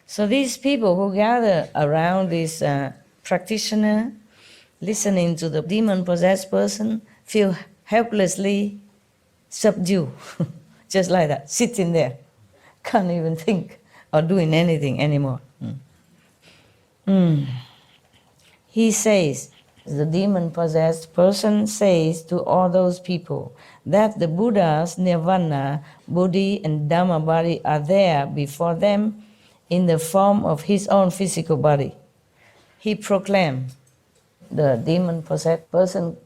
So these people who gather around this practitioner, listening to the demon-possessed person, feel helplessly subdued, just like that, sitting there, can't even think or doing anything anymore. He says, the demon-possessed person says to all those people that the Buddha's nirvana, Bodhi and Dhamma body are there before them in the form of his own physical body. He proclaimed, the demon-possessed person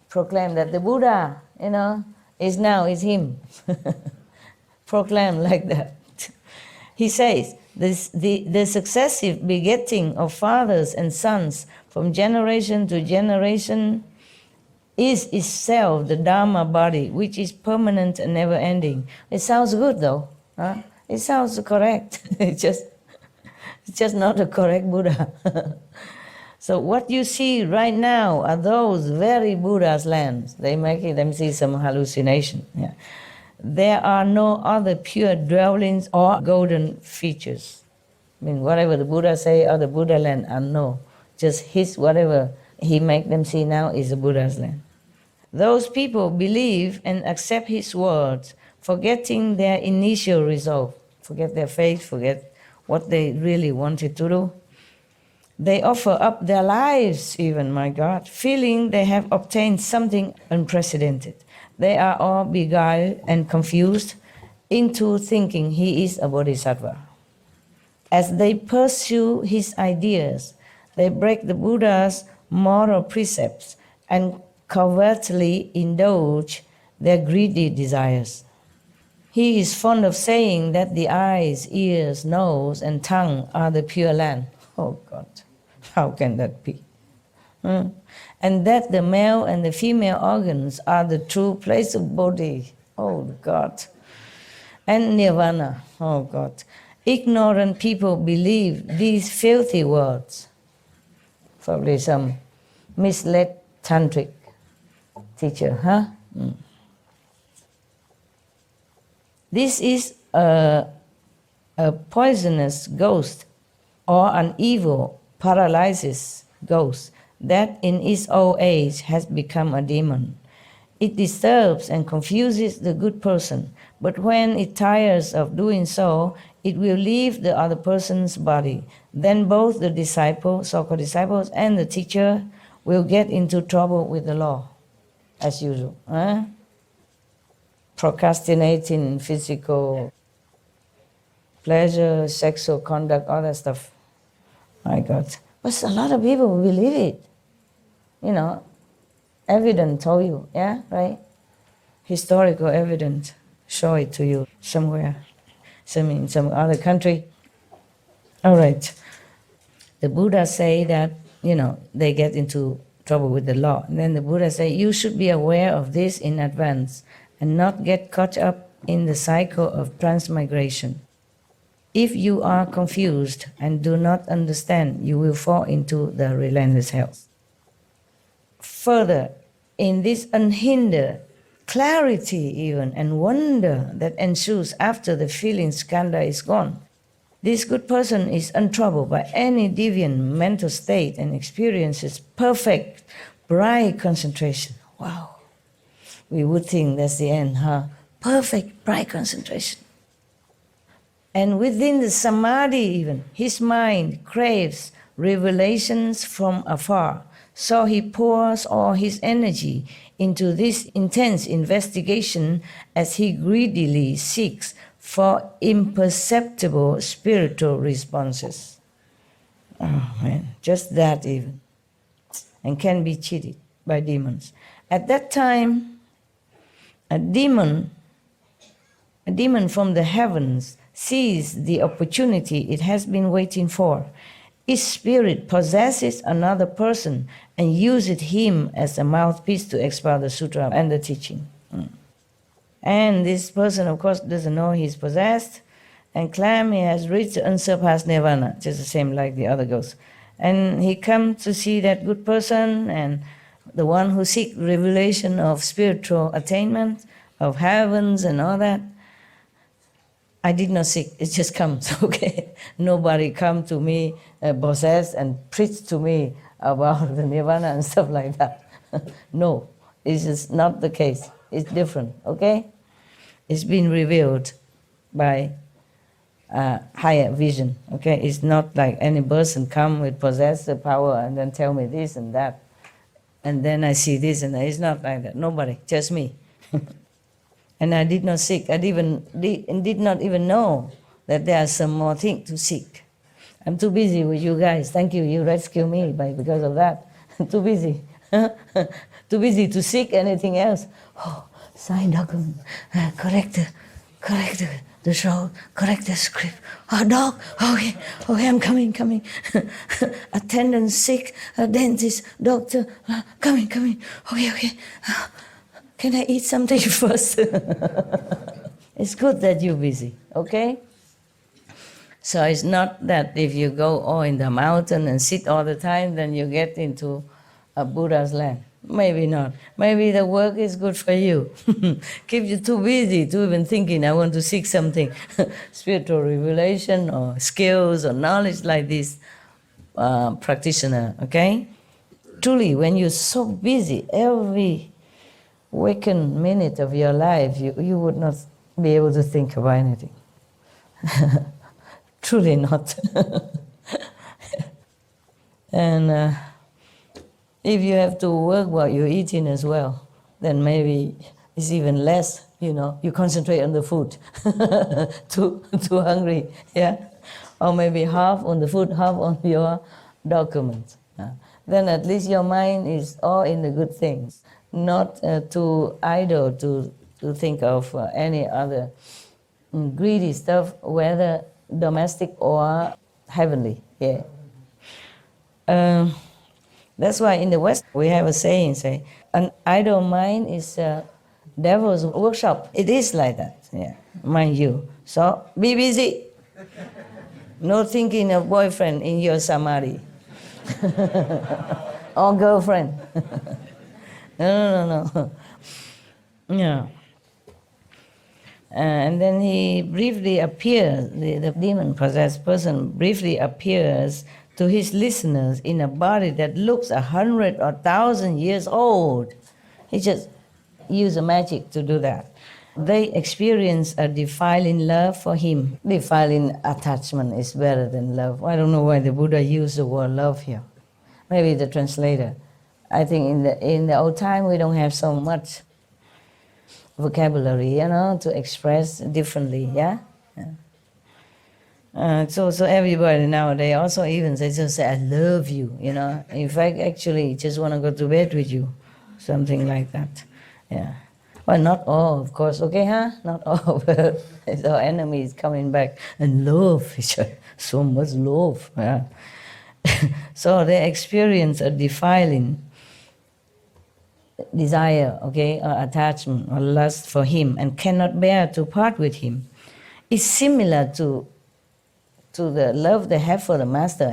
proclaimed that the Buddha, is him. Proclaimed like that. He says, the successive begetting of fathers and sons from generation to generation is itself the Dhamma body, which is permanent and never-ending. It sounds good, though. Huh? It sounds correct. It's just not a correct Buddha. So what you see right now are those very Buddha's lands. They make them see some hallucination. Yeah. There are no other pure dwellings or golden features. I mean, whatever the Buddha say or the Buddha land are no. Just his, whatever he make them see now is the Buddha's land. Those people believe and accept his words, forgetting their initial resolve, forget their faith, forget what they really wanted to do. They offer up their lives even, my God, feeling they have obtained something unprecedented. They are all beguiled and confused into thinking he is a bodhisattva. As they pursue his ideas, they break the Buddha's moral precepts and covertly indulge their greedy desires. He is fond of saying that the eyes, ears, nose, and tongue are the pure land. Oh God, how can that be? And that the male and the female organs are the true place of Bodhi. Oh God. And Nirvana. Oh God. Ignorant people believe these filthy words. Probably some misled tantric teacher, huh? This is a poisonous ghost or an evil paralysis ghost that in its old age has become a demon. It disturbs and confuses the good person, but when it tires of doing so, it will leave the other person's body. Then both the disciple, so-called disciples, and the teacher will get into trouble with the law, as usual. Procrastinating physical pleasure, sexual conduct, all that stuff. My God. But a lot of people believe it. Evidence told you, yeah, right? Historical evidence show it to you somewhere, in some other country. All right. The Buddha say that, they get into trouble with the law. And then the Buddha say, you should be aware of this in advance and not get caught up in the cycle of transmigration. If you are confused and do not understand, you will fall into the relentless hell. Further, in this unhindered clarity even and wonder that ensues after the feeling skandha is gone, this good person is untroubled by any deviant mental state and experiences perfect, bright concentration. Wow. We would think that's the end, huh? Perfect, bright concentration. And within the samadhi even, his mind craves revelations from afar. So he pours all his energy into this intense investigation as he greedily seeks for imperceptible spiritual responses. Oh man, just that even. And can be cheated by demons. At that time, a demon from the heavens sees the opportunity it has been waiting for. Its spirit possesses another person and uses him as a mouthpiece to expound the sutra and the teaching. And this person, of course, doesn't know he's possessed and claims he has reached the unsurpassed nirvana, just the same like the other ghosts. And he comes to see that good person and the one who seeks revelation of spiritual attainment, of heavens and all that. I did not seek, it just comes, okay? Nobody come to me possessed and preach to me about the nirvana and stuff like that. No, this is not the case. It's different, okay? It's been revealed by higher vision, okay? It's not like any person come with possessive power and then tell me this and that. And then I see this and that. It's not like that. Nobody, just me. And I did not seek. I did not even know that there are some more things to seek. I'm too busy with you guys. Thank you. You rescue me because of that. Too busy. Too busy to seek anything else. Oh, sign document, correct the show, correct the script. Oh, dog, okay, I'm coming. Attendant sick, dentist, doctor, coming. Okay. Can I eat something first? It's good that you're busy, okay? So it's not that if you go in the mountain and sit all the time, then you get into a Buddha's land. Maybe not. Maybe the work is good for you. Keep you too busy to even thinking, I want to seek something, spiritual revelation or skills or knowledge like this practitioner, okay? Truly, when you're so busy, every wakened minute of your life, you would not be able to think about anything. Truly not. And if you have to work while you're eating as well, then maybe it's even less, you concentrate on the food. too hungry, yeah? Or maybe half on the food, half on your documents. Then at least your mind is all in the good things, not too idle to think of any other greedy stuff, whether domestic or heavenly. Yeah. That's why in the West we have a saying, an idle mind is a devil's workshop. It is like that, yeah, mind you. So be busy. No thinking of boyfriend in your samadhi. Or girlfriend. No. Yeah. And then he briefly appears, the demon-possessed person briefly appears to his listeners in a body that looks 100 or 1,000 years old. He just used a magic to do that. They experience a defiling love for him. Defiling attachment is better than love. I don't know why the Buddha used the word love here. Maybe the translator. I think in the old time we don't have so much vocabulary, to express differently, yeah? So everybody nowadays also even they just say, I love you, In fact, actually, just want to go to bed with you. Something like that, yeah. Well, not all, of course, okay, huh? Not all, but our enemy is coming back and love each other. So much love, yeah. So they experience a defiling desire, okay, or attachment or lust for him and cannot bear to part with him. It's similar to the love they have for the master.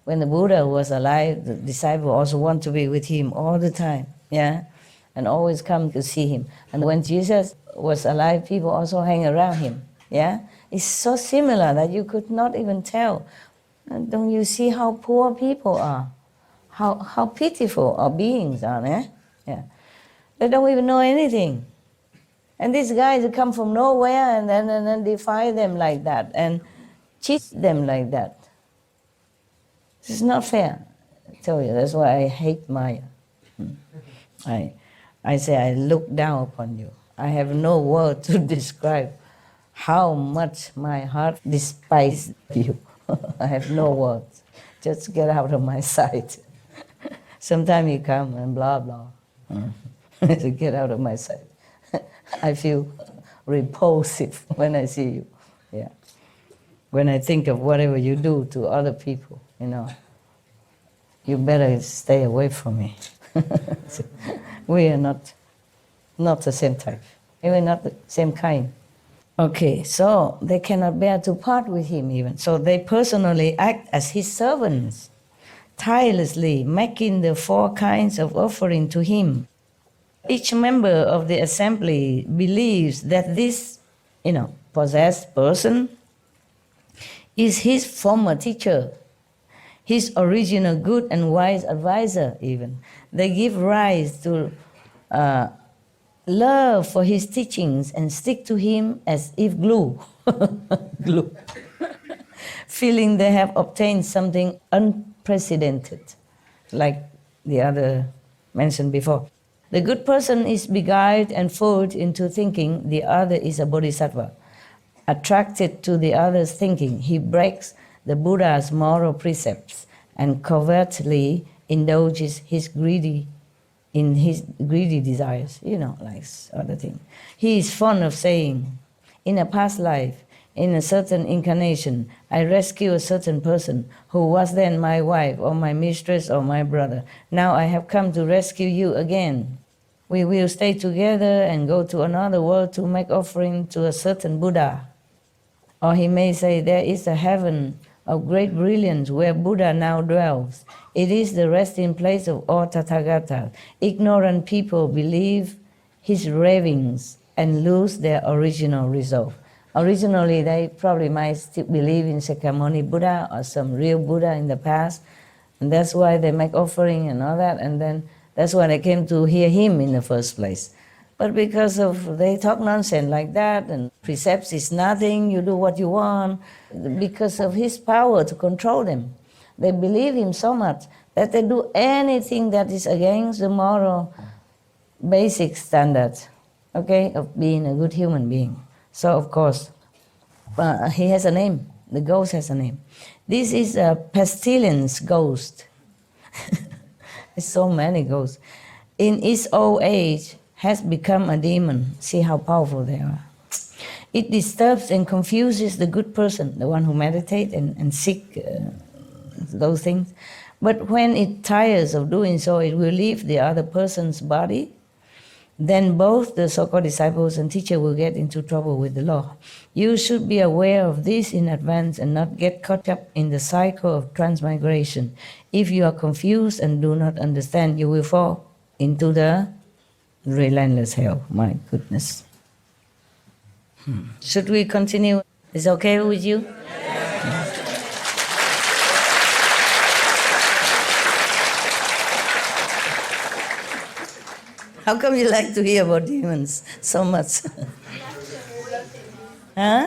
When the Buddha was alive, the disciple also want to be with him all the time, yeah, and always come to see him. And when Jesus was alive, people also hang around him, yeah. It's so similar that you could not even tell. Don't you see how poor people are? How pitiful our beings are, eh? Yeah. They don't even know anything. And these guys come from nowhere and then defy them like that and cheat them like that. This is not fair. I tell you, that's why I hate Maya. I say I look down upon you. I have no word to describe how much my heart despises you. I have no words. Just get out of my sight. Sometimes you come and blah, blah. So get out of my sight. I feel repulsive when I see you. Yeah. When I think of whatever you do to other people, you better stay away from me. We are not the same type. We're not the same kind. Okay, so they cannot bear to part with him even. So they personally act as his servants, tirelessly making the 4 kinds of offering to him. Each member of the assembly believes that this possessed person is his former teacher, his original good and wise advisor even. They give rise to love for his teachings and stick to him as if glue. Glue. Feeling they have obtained something unprecedented, like the other mentioned before. The good person is beguiled and fooled into thinking the other is a bodhisattva. Attracted to the other's thinking, he breaks the Buddha's moral precepts and covertly indulges his greedy desires, like other things. He is fond of saying, in a past life, in a certain incarnation, I rescued a certain person who was then my wife or my mistress or my brother. Now I have come to rescue you again. We will stay together and go to another world to make offering to a certain Buddha. Or he may say, there is a heaven of great brilliance where Buddha now dwells. It is the resting place of all Tathagatas. Ignorant people believe his ravings and lose their original resolve. Originally, they probably might still believe in Shakyamuni Buddha or some real Buddha in the past, and that's why they make offering and all that, and then that's why they came to hear him in the first place. But because of they talk nonsense like that, and precepts is nothing, you do what you want, because of his power to control them, they believe him so much that they do anything that is against the moral basic standards, of being a good human being. So of course, he has a name. The ghost has a name. This is a pestilence ghost. There's so many ghosts. In its old age, has become a demon. See how powerful they are. It disturbs and confuses the good person, the one who meditates and seek those things. But when it tires of doing so, it will leave the other person's body. Then both the so-called disciples and teacher will get into trouble with the law. You should be aware of this in advance and not get caught up in the cycle of transmigration. If you are confused and do not understand, you will fall into the relentless hell. My goodness. Should we continue? Is it okay with you? How come you like to hear about demons so much? Huh?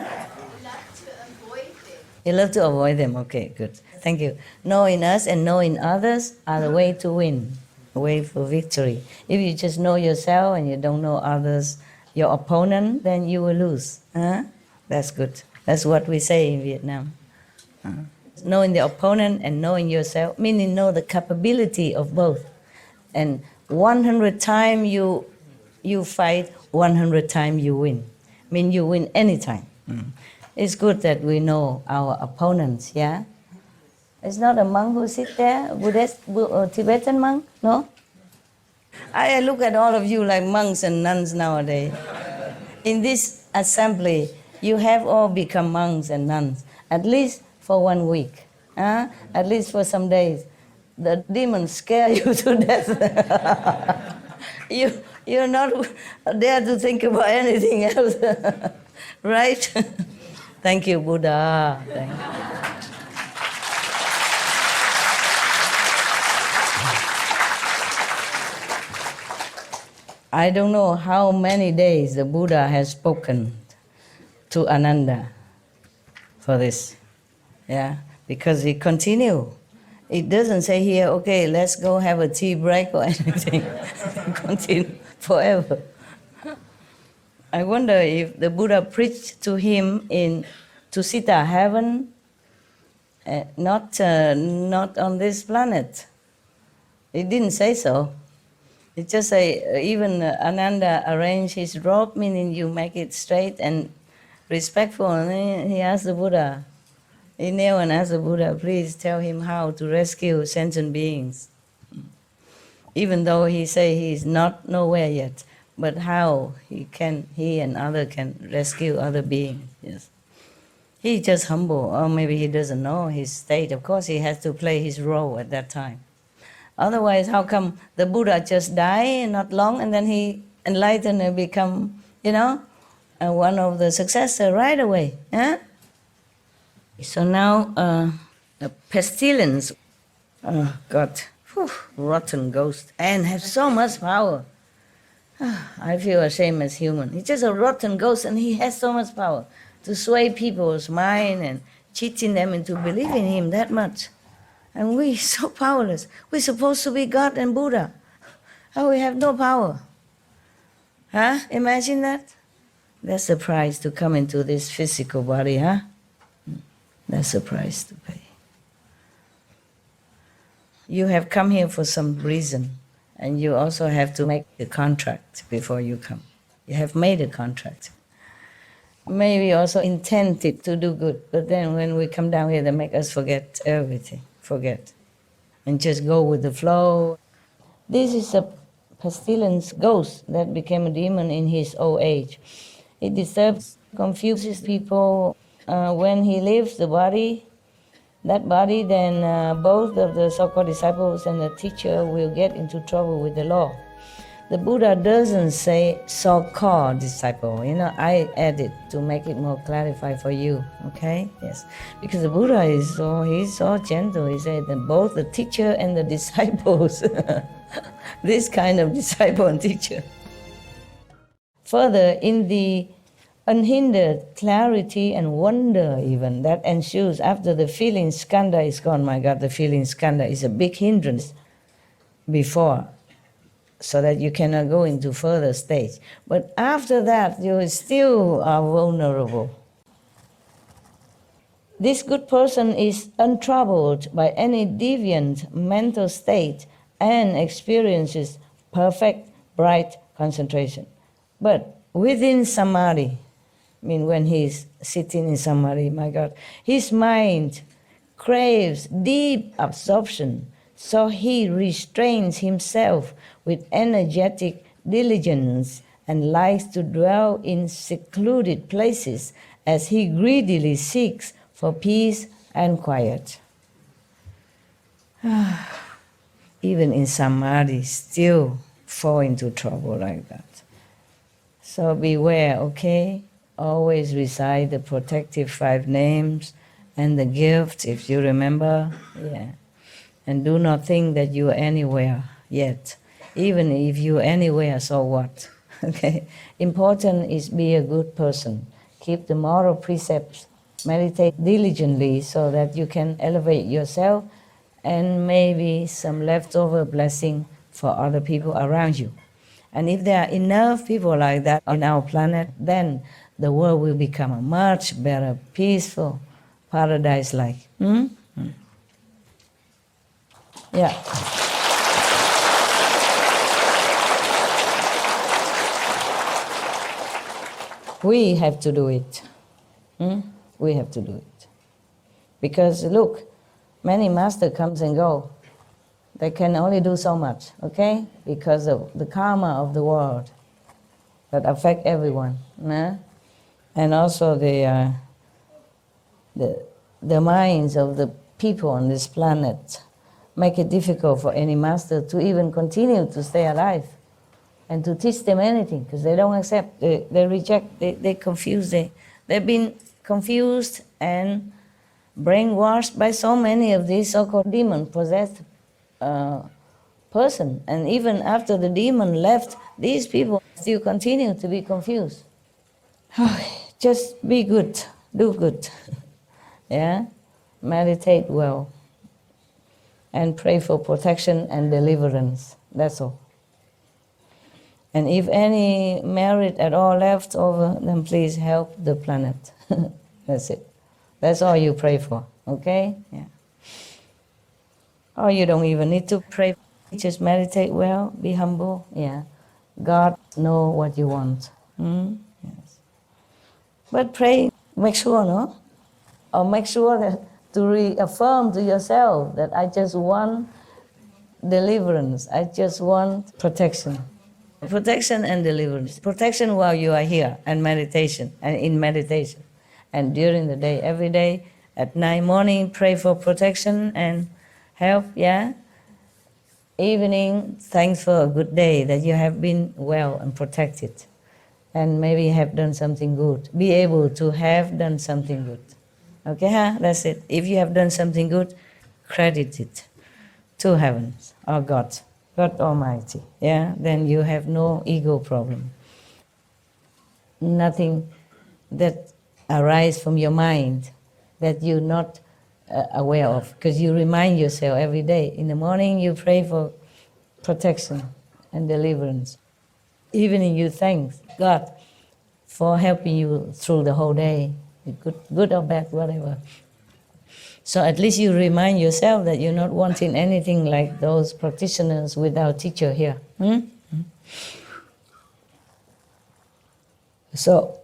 You love to avoid them. Okay, good. Thank you. Knowing us and knowing others are the way to win, the way for victory. If you just know yourself and you don't know others, your opponent, then you will lose. Huh? That's good. That's what we say in Vietnam. Knowing the opponent and knowing yourself, meaning know the capability of both. And 100 times you fight, 100 times you win. I mean, you win anytime. It's good that we know our opponents, yeah? It's not a monk who sits there, Buddhist or Tibetan monk, no? I look at all of you like monks and nuns nowadays. In this assembly, you have all become monks and nuns, at least for 1 week, at least for some days. The demons scare you to death. You're not there to think about anything else, right? Thank you, Buddha. Thank you. I don't know how many days the Buddha has spoken to Ananda for this, because he continued. It doesn't say here, okay, let's go have a tea break or anything. Continue forever. I wonder if the Buddha preached to him in Tusita heaven, not on this planet. It didn't say so. It just say, even Ananda arranged his robe, meaning you make it straight and respectful. And he asked the Buddha, he knelt and asked the Buddha, please tell him how to rescue sentient beings. Even though he say he is not nowhere yet, but how he and other can rescue other beings. Yes. He just humble, or maybe he doesn't know his state. Of course, he has to play his role at that time. Otherwise, how come the Buddha just die not long and then he enlightened and become, one of the successors right away. Huh? So now a pestilence, oh God, whew, rotten ghost, and have so much power. I feel ashamed as human. He's just a rotten ghost, and he has so much power to sway people's mind and cheating them into believing him that much. And we so powerless. We're supposed to be God and Buddha. Oh, we have no power. Huh? Imagine that. That's the price to come into this physical body, huh? That's the price to pay. You have come here for some reason, and you also have to make a contract before you come. You have made a contract. Maybe also intended to do good, but then when we come down here, they make us forget everything, and just go with the flow. This is a pestilence ghost that became a demon in his old age. It disturbs, confuses people. When he leaves the body, that body, then both of the so-called disciples and the teacher will get into trouble with the law. The Buddha doesn't say so-called disciple. You know, I added to make it more clarified for you. Okay? Yes. Because the Buddha is he's so gentle. He said that both the teacher and the disciples, this kind of disciple and teacher. Further, in the unhindered clarity and wonder even that ensues after the feeling skandha is gone. My God, the feeling skandha is a big hindrance before, so that you cannot go into further stage. But after that, you still are vulnerable. This good person is untroubled by any deviant mental state and experiences perfect, bright concentration. But within samadhi, I mean, when he's sitting in samadhi, my God, his mind craves deep absorption, so he restrains himself with energetic diligence and likes to dwell in secluded places as he greedily seeks for peace and quiet. Even in samadhi, still fall into trouble like that. So beware, okay? Always recite the protective 5 names and the gift, if you remember. Yeah. And do not think that you are anywhere yet. Even if you are anywhere, so what? Okay. Important is be a good person. Keep the moral precepts. Meditate diligently so that you can elevate yourself and maybe some leftover blessing for other people around you. And if there are enough people like that on our planet, then the world will become a much better, peaceful, paradise-like. Yeah. We have to do it. We have to do it. Because look, many masters comes and go. They can only do so much, okay? Because of the karma of the world that affect everyone. Nah? And also the minds of the people on this planet make it difficult for any master to even continue to stay alive and to teach them anything, because they don't accept, they reject, they confuse. They've been confused and brainwashed by so many of these so-called demon-possessed person. And even after the demon left, these people still continue to be confused. Just be good, do good. Yeah? Meditate well. And pray for protection and deliverance. That's all. And if any merit at all left over, then please help the planet. That's it. That's all you pray for, okay? Yeah. Or you don't even need to pray. Just meditate well, be humble. Yeah. God knows what you want. Yes. But pray, make sure, no? Or make sure that to reaffirm to yourself that I just want deliverance. I just want protection. Protection and deliverance. Protection while you are here and meditation and in meditation. And during the day, every day, at night, morning, pray for protection and help, yeah? Evening, thanks for a good day that you have been well and protected. and maybe have done something good. Be able to have done something good. Okay, huh? That's it. If you have done something good, credit it to heavens or God, God Almighty. Yeah, then you have no ego problem. Nothing that arises from your mind that you're not aware of, because you remind yourself every day. In the morning, you pray for protection and deliverance. Evening, you thank God for helping you through the whole day, good or bad, whatever. So at least you remind yourself that you're not wanting anything like those practitioners without teacher here. So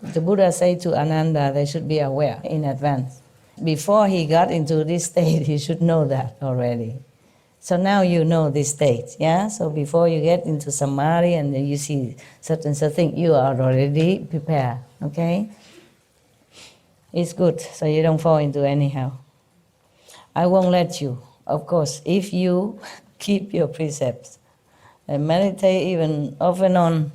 the Buddha said to Ananda, they should be aware in advance. Before he got into this state, he should know that already. So now you know this state, yeah? So before you get into samadhi and then you see certain thing, you are already prepared, okay? It's good, so you don't fall into anyhow. I won't let you, of course, if you keep your precepts and meditate even off and on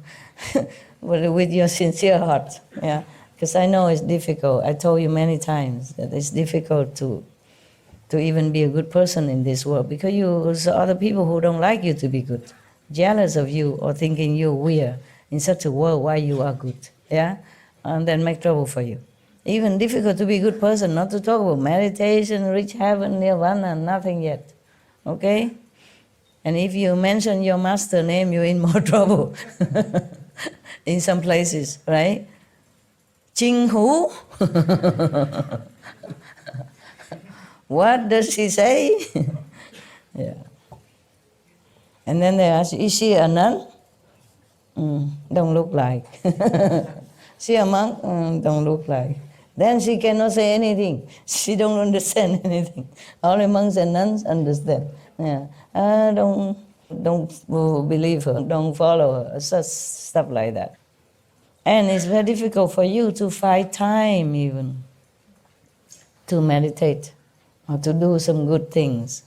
with your sincere heart, yeah? Because I know it's difficult. I told you many times that it's difficult to even be a good person in this world, because there's other people who don't like you to be good, jealous of you or thinking you're weird in such a world why you are good, yeah? And then make trouble for you. Even difficult to be a good person, not to talk about meditation, reach heaven, nirvana, nothing yet, okay? And if you mention your master name, you're in more trouble in some places, right? Ching Hu? What does she say? Yeah. And then they ask, is she a nun? Don't look like. She a monk? Don't look like. Then she cannot say anything. She don't understand anything. Only monks and nuns understand. Yeah. Don't believe her. Don't follow her. Such stuff like that. And it's very difficult for you to find time even to meditate or to do some good things.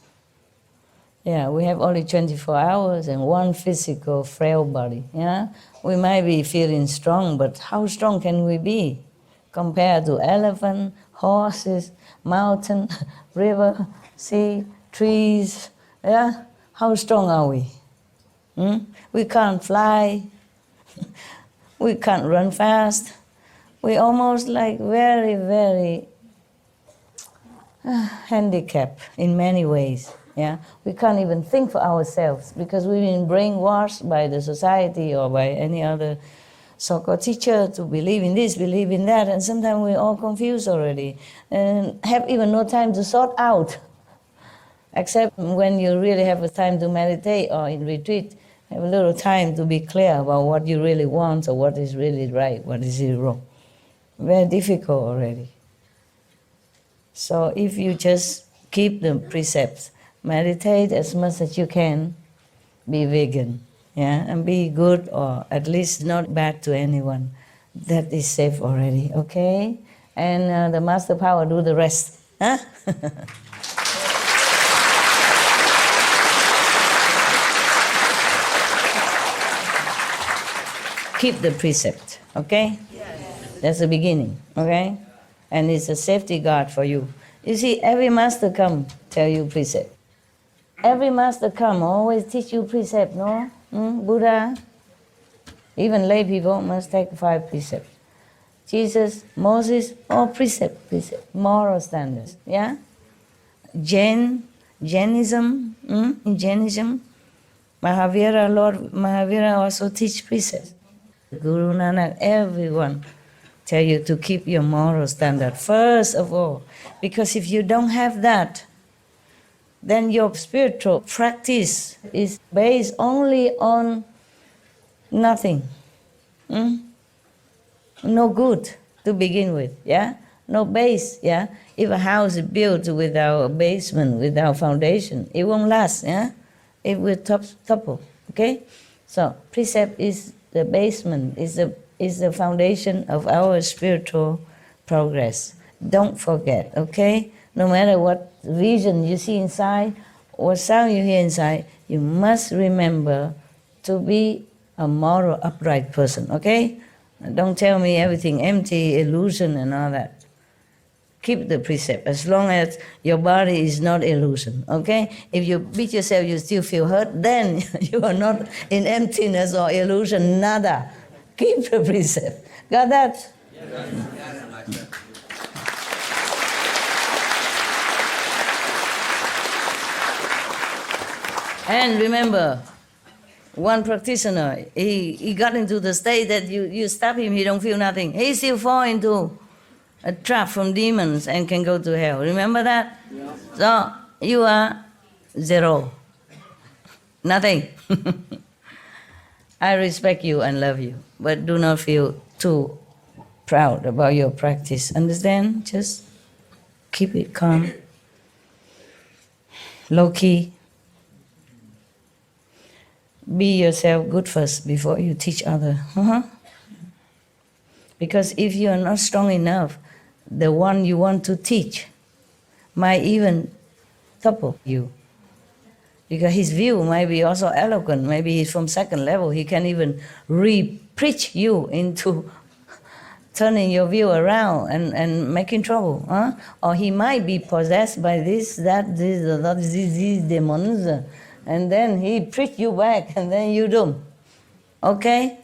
Yeah, we have only 24 hours and one physical frail body. Yeah, we might be feeling strong, but how strong can we be compared to elephant, horses, mountain, river, sea, trees? Yeah, how strong are we? We can't fly. We can't run fast. We're almost like very, very handicapped in many ways. Yeah, we can't even think for ourselves because we've been brainwashed by the society or by any other so-called teacher to believe in this, believe in that, and sometimes we're all confused already and have even no time to sort out, except when you really have a time to meditate or in retreat, have a little time to be clear about what you really want or what is really right, what is really wrong. Very difficult already. So if you just keep the precepts, meditate as much as you can, be vegan, yeah, and be good or at least not bad to anyone. That is safe already, okay? And the Master Power do the rest. Huh? Keep the precept, okay? That's the beginning, okay? And it's a safety guard for you. You see, every master come tell you precept. Every master come always teach you precept, no? Buddha, even lay people must take 5 precepts. Jesus, Moses, all precept, moral standards, yeah? Jainism, in Jainism, Lord Mahavira also teach precepts. Guru Nanak, everyone tell you to keep your moral standard first of all, because if you don't have that, then your spiritual practice is based only on nothing. No good to begin with, yeah? No base, yeah? If a house is built without a basement, without foundation, it won't last, yeah? It will topple, okay? So precept is the basement, is the foundation of our spiritual progress. Don't forget, okay? No matter what vision you see inside, what sound you hear inside, you must remember to be a moral, upright person, okay? Don't tell me everything empty, illusion and all that. Keep the precept as long as your body is not illusion, okay? If you beat yourself, you still feel hurt, then you are not in emptiness or illusion, nada. Keep the precept. Got that? Yes. And remember, one practitioner, he got into the state that you stop him, he don't feel nothing. He still fall into a trap from demons and can go to hell. Remember that? Yeah. So you are zero. Nothing. I respect you and love you, but do not feel too proud about your practice. Understand? Just keep it calm, low-key. Be yourself good first before you teach others. Because if you are not strong enough, the one you want to teach might even topple you. Because his view might be also eloquent. Maybe he's from second level. He can even re-preach you into turning your view around and making trouble. Or he might be possessed by this demons. And then he preach you back, and then you do. Okay?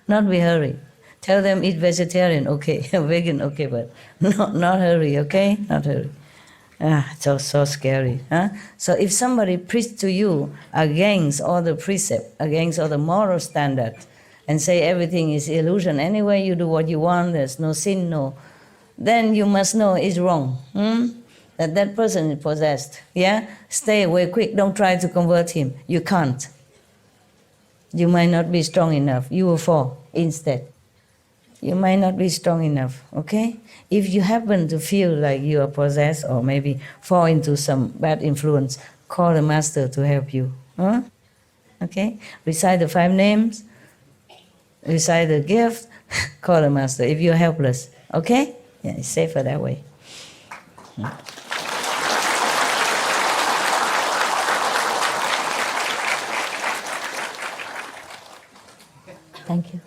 Not be hurry. Tell them eat vegetarian, okay. Vegan, okay, but not hurry, okay? Not hurry. So scary. So if somebody preach to you against all the precept, against all the moral standard, and say everything is illusion, anyway you do what you want, there's no sin, no, then you must know it's wrong. That person is possessed. Yeah? Stay away quick. Don't try to convert him. You can't. You might not be strong enough. You will fall instead. You might not be strong enough. Okay? If you happen to feel like you are possessed or maybe fall into some bad influence, call the master to help you. Okay? Recite the 5 names. Recite the gift. Call the master if you're helpless. Okay? Yeah, it's safer that way. Thank you.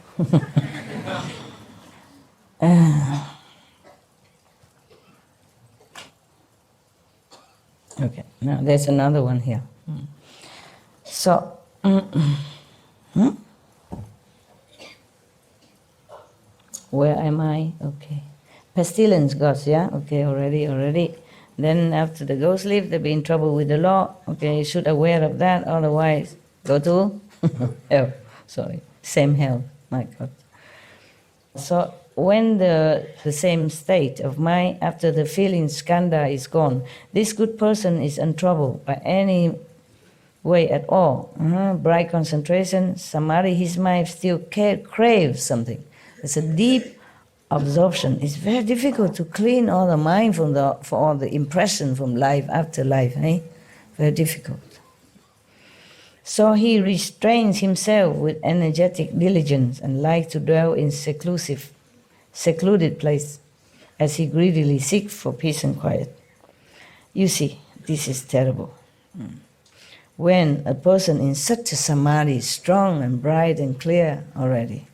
Okay, now there's another one here. So, where am I? Okay. Pestilence gods, yeah? Okay, already. Then after the ghost leave, they'll be in trouble with the law. Okay, you should aware of that, otherwise go to hell. Sorry. Same hell, my God. So when the same state of mind after the feeling skandha is gone, this good person is untroubled by any way at all. Bright concentration, samadhi, his mind still craves something. It's a deep absorption. It's very difficult to clean all the mind for all the impression from life after life. Very difficult. So he restrains himself with energetic diligence and likes to dwell in secluded place as he greedily seeks for peace and quiet. You see, this is terrible. When a person in such a samadhi is strong and bright and clear already,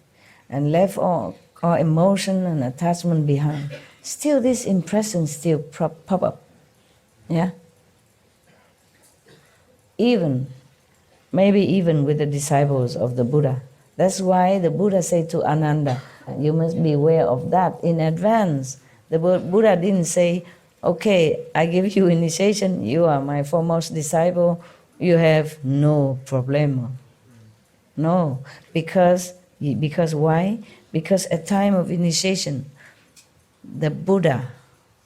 and left all emotion and attachment behind, still this impression still pop up. Yeah? Maybe even with the disciples of the Buddha. That's why the Buddha said to Ananda, you must be aware of that in advance. The Buddha didn't say, okay, I give you initiation, you are my foremost disciple, you have no problem. No, because why? Because at time of initiation, the Buddha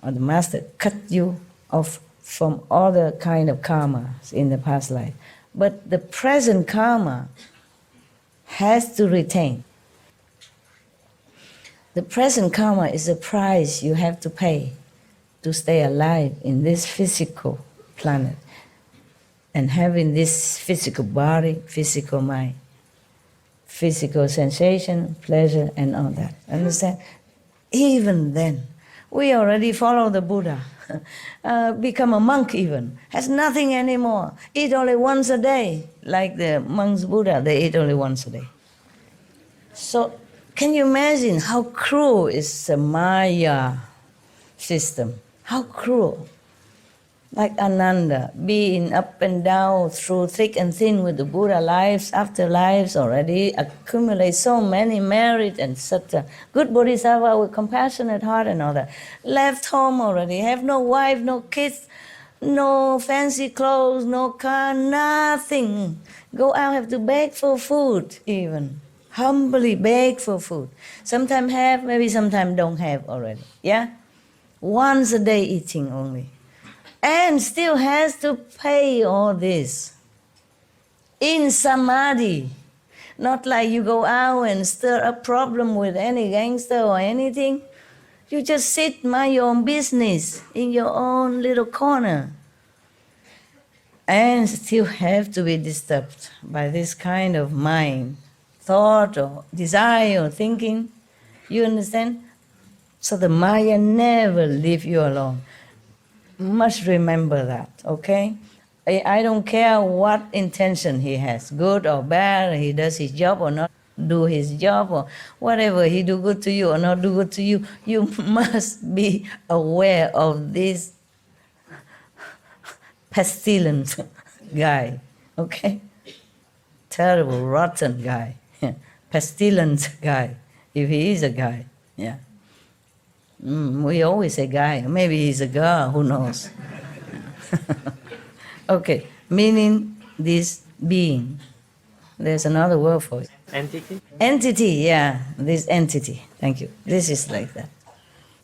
or the Master cut you off from all the kind of karmas in the past life. But the present karma has to retain. The present karma is the price you have to pay to stay alive in this physical planet and having this physical body, physical mind, physical sensation, pleasure, and all that. Understand? Even then, we already follow the Buddha. Become a monk even, has nothing anymore, eat only once a day, like the monks Buddha, they eat only once a day. So Can you imagine how cruel is the Maya system? How cruel. Like Ananda, being up and down through thick and thin with the Buddha lives, afterlives, already accumulate so many merit and such a good bodhisattva with compassionate heart and all that. Left home already, have no wife, no kids, no fancy clothes, no car, nothing. Go out, have to beg for food even. Humbly beg for food. Sometimes have, maybe sometimes don't have already. Yeah? Once a day eating only. And still has to pay all this in samadhi. Not like you go out and stir up problem with any gangster or anything. You just sit, mind your own business in your own little corner. And still have to be disturbed by this kind of mind, thought or desire or thinking. You understand? So the Maya never leave you alone. Must remember that, okay? I don't care what intention he has, good or bad, he does his job or not do his job, or whatever, he do good to you or not do good to you. You must be aware of this pestilent guy, okay? Terrible, rotten guy, pestilent guy, if he is a guy, yeah. We always say guy. Maybe he's a girl, who knows? Okay, meaning this being. There's another word for it. Entity? Entity, yeah, this entity. Thank you. This is like that.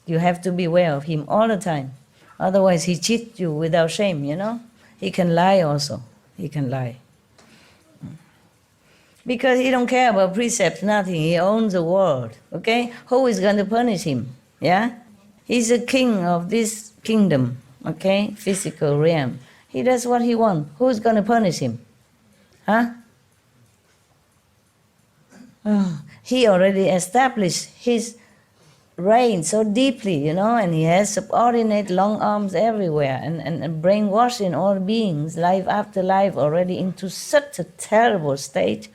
You have to be aware of him all the time. Otherwise, he cheats you without shame, you know? He can lie also. He can lie. Because he don't care about precepts, nothing. He owns the world, okay? Who is going to punish him? Yeah? He's a king of this kingdom, okay? Physical realm. He does what he wants. Who's going to punish him? Huh? Oh, he already established his reign so deeply, you know, and he has subordinate long arms everywhere and brainwashing all beings, life after life, already into such a terrible state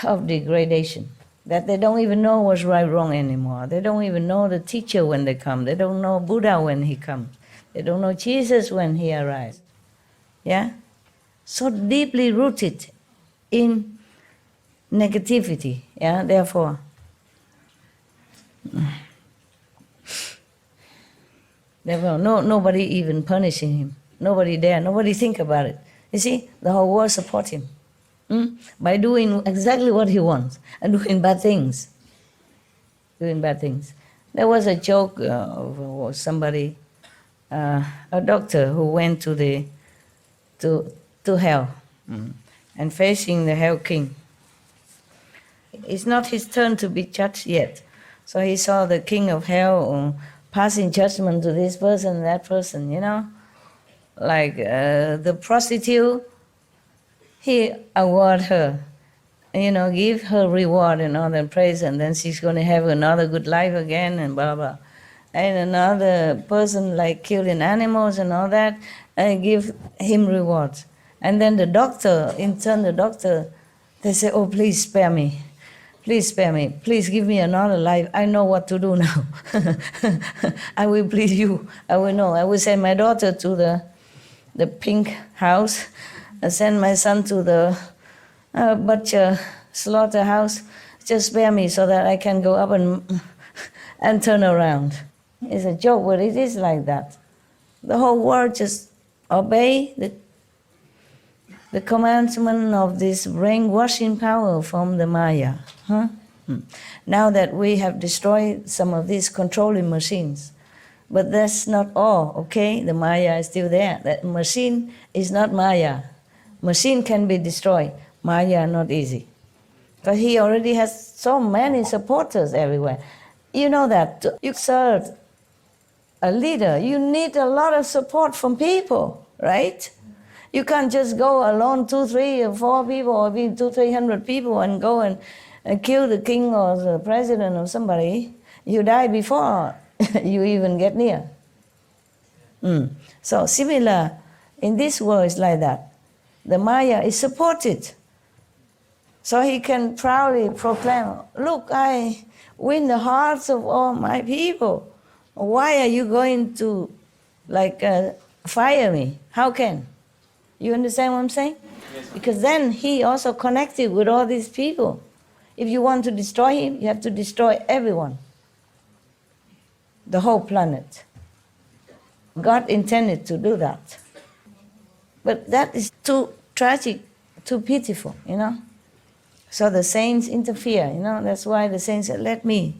of degradation that they don't even know what's right wrong anymore. They don't even know the teacher when they come. They don't know Buddha when he comes. They don't know Jesus when he arrives. Yeah? So deeply rooted in negativity. Yeah? Therefore, nobody even punishing him. Nobody there. Nobody think about it. You see, the whole world support him. By doing exactly what he wants and doing bad things. Doing bad things. There was a joke of somebody, a doctor who went to hell and facing the hell king. It's not his turn to be judged yet. So he saw the king of hell passing judgment to this person, that person, you know. Like the prostitute, he award her, you know, give her reward and all that praise, and then she's going to have another good life again and blah, blah. And another person like killing animals and all that, give him rewards. And then the doctor, in turn the doctor, they say, oh, please spare me. Please spare me. Please give me another life. I know what to do now. I will please you. I will know. I will send my daughter to the pink house. I send my son to the butcher slaughterhouse. Just spare me so that I can go up and turn around. It's a joke, but it is like that. The whole world just obey the commandment of this brainwashing power from the Maya. Huh? Now that we have destroyed some of these controlling machines, but that's not all, okay? The Maya is still there. That machine is not Maya. Machine can be destroyed. Maya not easy. But he already has so many supporters everywhere. You know that you serve a leader, you need a lot of support from people, right? You can't just go alone, 2, 3, or 4 people, or even 200-300 people and go and kill the king or the president or somebody. You die before you even get near. So similar, in this world it's like that. The Maya is supported So he can proudly proclaim, look, I win the hearts of all my people. Why are you going to fire me? How can? You understand what I'm saying? Yes. Because then he also connected with all these people. If you want to destroy him, you have to destroy everyone. The whole planet. God intended to do that. But that is too tragic, too pitiful, you know. So the saints interfere, you know. That's why the saints said, let me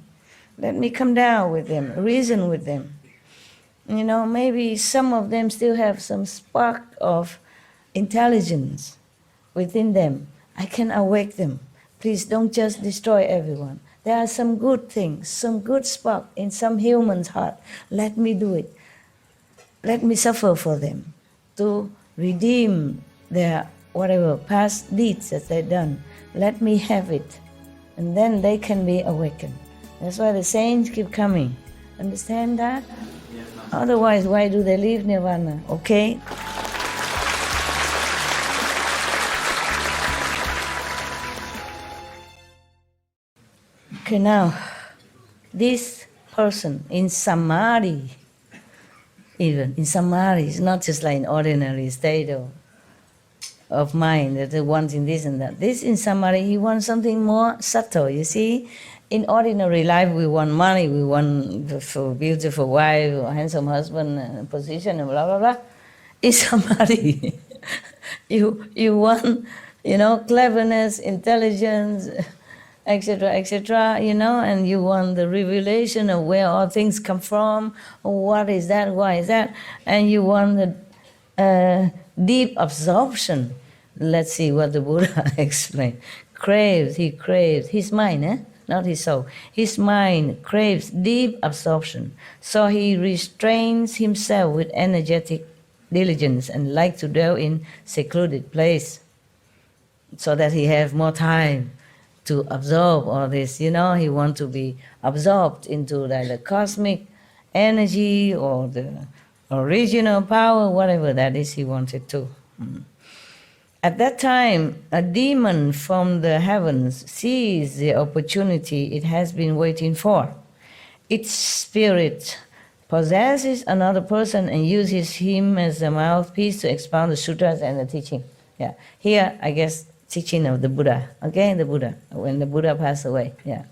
come down with them, reason with them. You know, maybe some of them still have some spark of intelligence within them. I can awake them. Please don't just destroy everyone. There are some good things, some good spark in some human's heart. Let me do it. Let me suffer for them to redeem their whatever past deeds that they've done. Let me have it. And then they can be awakened. That's why the saints keep coming. Understand that? Yes, Otherwise, why do they leave Nirvana? Okay? Okay, now, this person in Samadhi, even in Samadhi, it's not just like an ordinary state of mind that wants in this and that. This in Samadhi, he wants something more subtle, you see? In ordinary life, we want money, we want a beautiful wife, a handsome husband, a position, and blah, blah, blah. In Samadhi, you want, you know, cleverness, intelligence, etc., you know, and you want the revelation of where all things come from, what is that, why is that, and you want the deep absorption. Let's see what the Buddha explained. He craves, his mind, not his soul. His mind craves deep absorption, so he restrains himself with energetic diligence and likes to dwell in secluded place, so that he have more time to absorb all this, you know. He wants to be absorbed into like the cosmic energy or the original power, whatever that is he wanted to. At that time, a demon from the heavens sees the opportunity it has been waiting for. Its spirit possesses another person and uses him as a mouthpiece to expound the sutras and the teaching. Yeah, here, I guess, teaching of the Buddha, okay, the Buddha, when the Buddha passed away, yeah.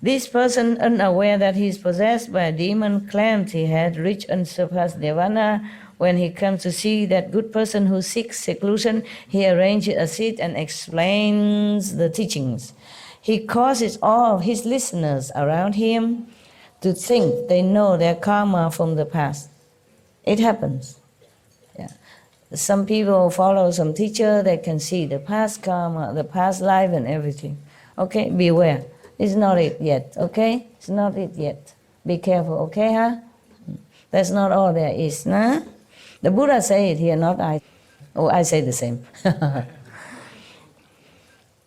This person, unaware that he is possessed by a demon, claimed he had reached unsurpassed nirvana. When he comes to see that good person who seeks seclusion, he arranges a seat and explains the teachings. He causes all of his listeners around him to think they know their karma from the past. It happens. Some people follow some teacher, they can see the past karma, the past life and everything. Okay, beware. It's not it yet, okay? It's not it yet. Be careful, okay, huh? That's not all there is, nah? The Buddha say it here, not I. Oh, I say the same.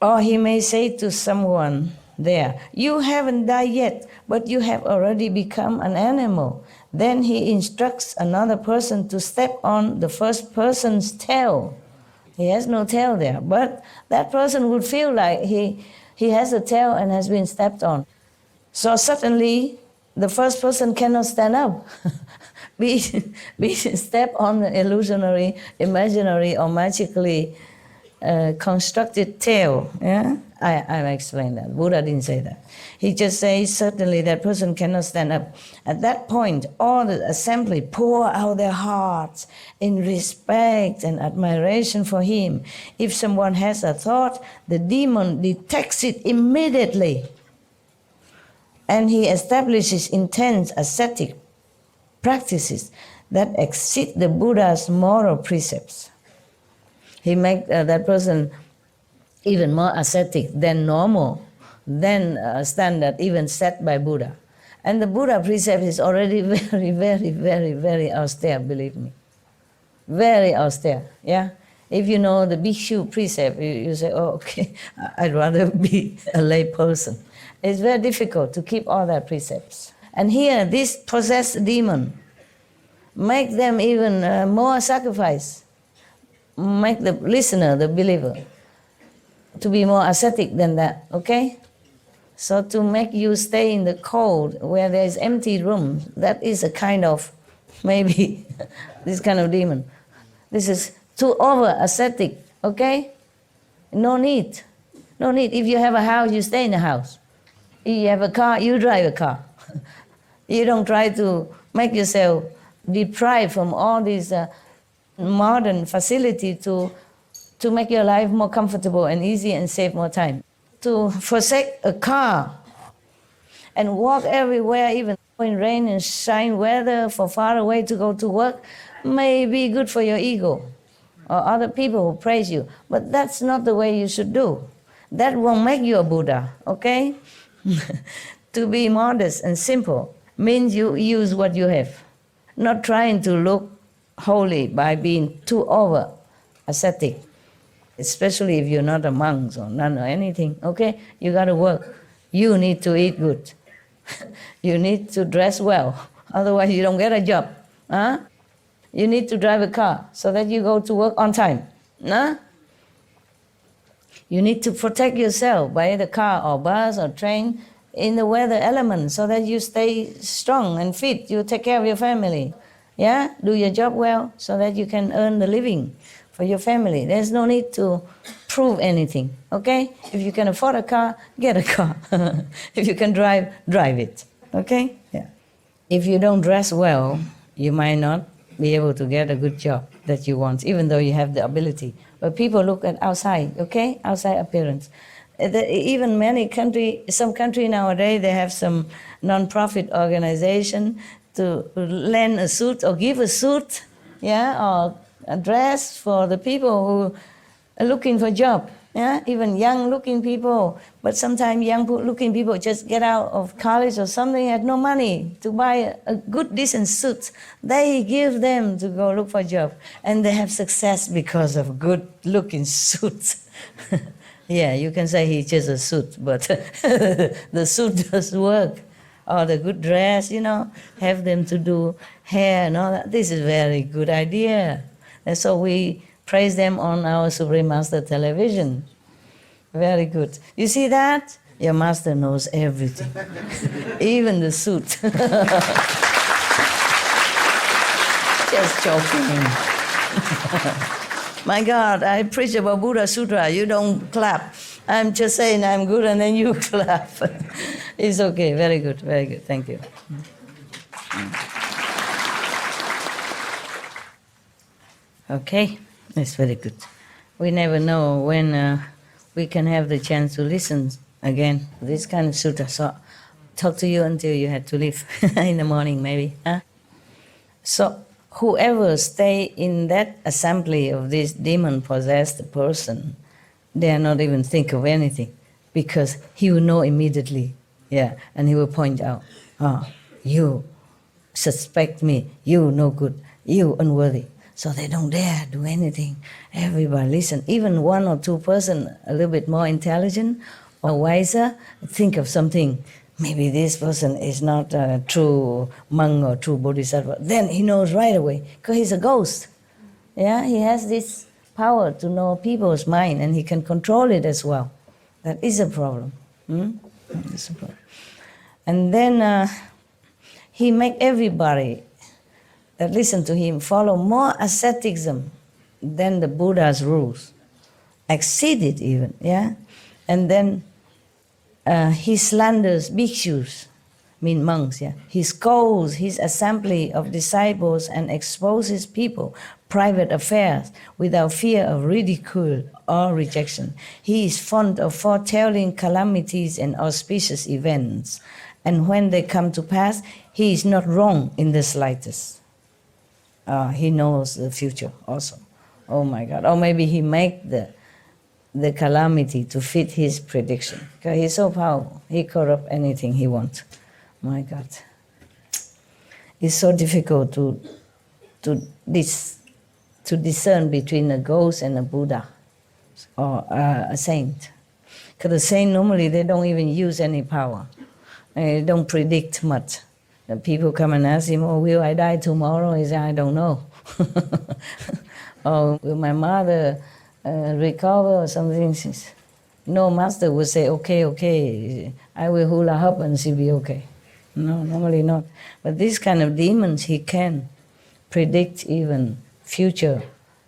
Or he may say to someone there, you haven't died yet, but you have already become an animal. Then he instructs another person to step on the first person's tail. He has no tail there, but that person would feel like he has a tail and has been stepped on. So suddenly, the first person cannot stand up. be step on the illusionary, imaginary, or magically constructed tail. Yeah, I explained that. Buddha didn't say that. He just says certainly that person cannot stand up. At that point, all the assembly pour out their hearts in respect and admiration for him. If someone has a thought, the demon detects it immediately, and he establishes intense ascetic practices that exceed the Buddha's moral precepts. He makes that person even more ascetic than normal, than standard even set by Buddha. And the Buddha precept is already very, very, very, very austere, believe me. Very austere, yeah? If you know the Bhikshu precept, you say, oh, okay, I'd rather be a lay person. It's very difficult to keep all their precepts. And here, this possessed demon make them even more sacrifice, make the listener, the believer, to be more ascetic than that, okay? So to make you stay in the cold where there is empty room, that is a kind of, maybe, this kind of demon. This is too over ascetic, okay? No need. No need. If you have a house, you stay in the house. If you have a car, you drive a car. You don't try to make yourself deprived from all these modern facility to make your life more comfortable and easy and save more time. To forsake a car and walk everywhere, even in rain and shine weather, for far away to go to work, may be good for your ego or other people who praise you. But that's not the way you should do. That won't make you a Buddha, okay? To be modest and simple means you use what you have, not trying to look holy by being too over ascetic, especially if you're not a monk or nun or anything, okay? You got to work. You need to eat good. You need to dress well, otherwise you don't get a job. Huh? You need to drive a car so that you go to work on time. Huh? You need to protect yourself by the car or bus or train in the weather element so that you stay strong and fit. You take care of your family. Yeah? Do your job well so that you can earn the living for your family. There's no need to prove anything, okay? If you can afford a car, get a car. If you can drive, drive it, okay? Yeah. If you don't dress well, you might not be able to get a good job that you want, even though you have the ability. But people look at outside, okay? Outside appearance. Even some country nowadays, they have some non-profit organization to lend a suit or give a suit, yeah, or a dress for the people who are looking for a job, yeah, even young-looking people. But sometimes young-looking people just get out of college or something, had no money to buy a good, decent suit. They give them to go look for a job, and they have success because of good-looking suits. Yeah, you can say he's just a suit, but the suit does work. Or the good dress, you know, have them to do hair and all that. This is a very good idea. And so we praise them on our Supreme Master television. Very good. You see that? Your master knows everything, even the suit. Just joking. My God, I preach about Buddha Sutra. You don't clap. I'm just saying I'm good and then you clap. It's okay. Very good. Very good. Thank you. Okay. That's very good. We never know when we can have the chance to listen again to this kind of sutta. So talk to you until you had to leave in the morning maybe. Huh? So whoever stay in that assembly of this demon-possessed person, they are not even think of anything because he will know immediately. Yeah, and he will point out, you suspect me, you no good, you unworthy. So they don't dare do anything. Everybody listen. Even one or two person a little bit more intelligent or wiser think of something. Maybe this person is not a true monk or true bodhisattva. Then he knows right away because he's a ghost. Yeah, he has this power to know people's mind and he can control it as well. That is a problem. That is a problem. And then he make everybody that listen to him follow more asceticism than the Buddha's rules. Exceed it even, yeah? And then he slanders bhikshus, mean monks, yeah? He scolds his assembly of disciples and exposes people, private affairs, without fear of ridicule or rejection. He is fond of foretelling calamities and auspicious events. And when they come to pass, he is not wrong in the slightest. He knows the future also. Oh my God. Or maybe he make the calamity to fit his prediction. Because he's so powerful. He corrupt anything he wants. My God. It's so difficult to discern between a ghost and a Buddha or a saint. Because the saint normally they don't even use any power. They don't predict much. The people come and ask him, will I die tomorrow? He says, I don't know. Or will my mother recover or something? No master would say, okay, I will hula hoop and she'll be okay. No, normally not. But these kind of demons, he can predict even future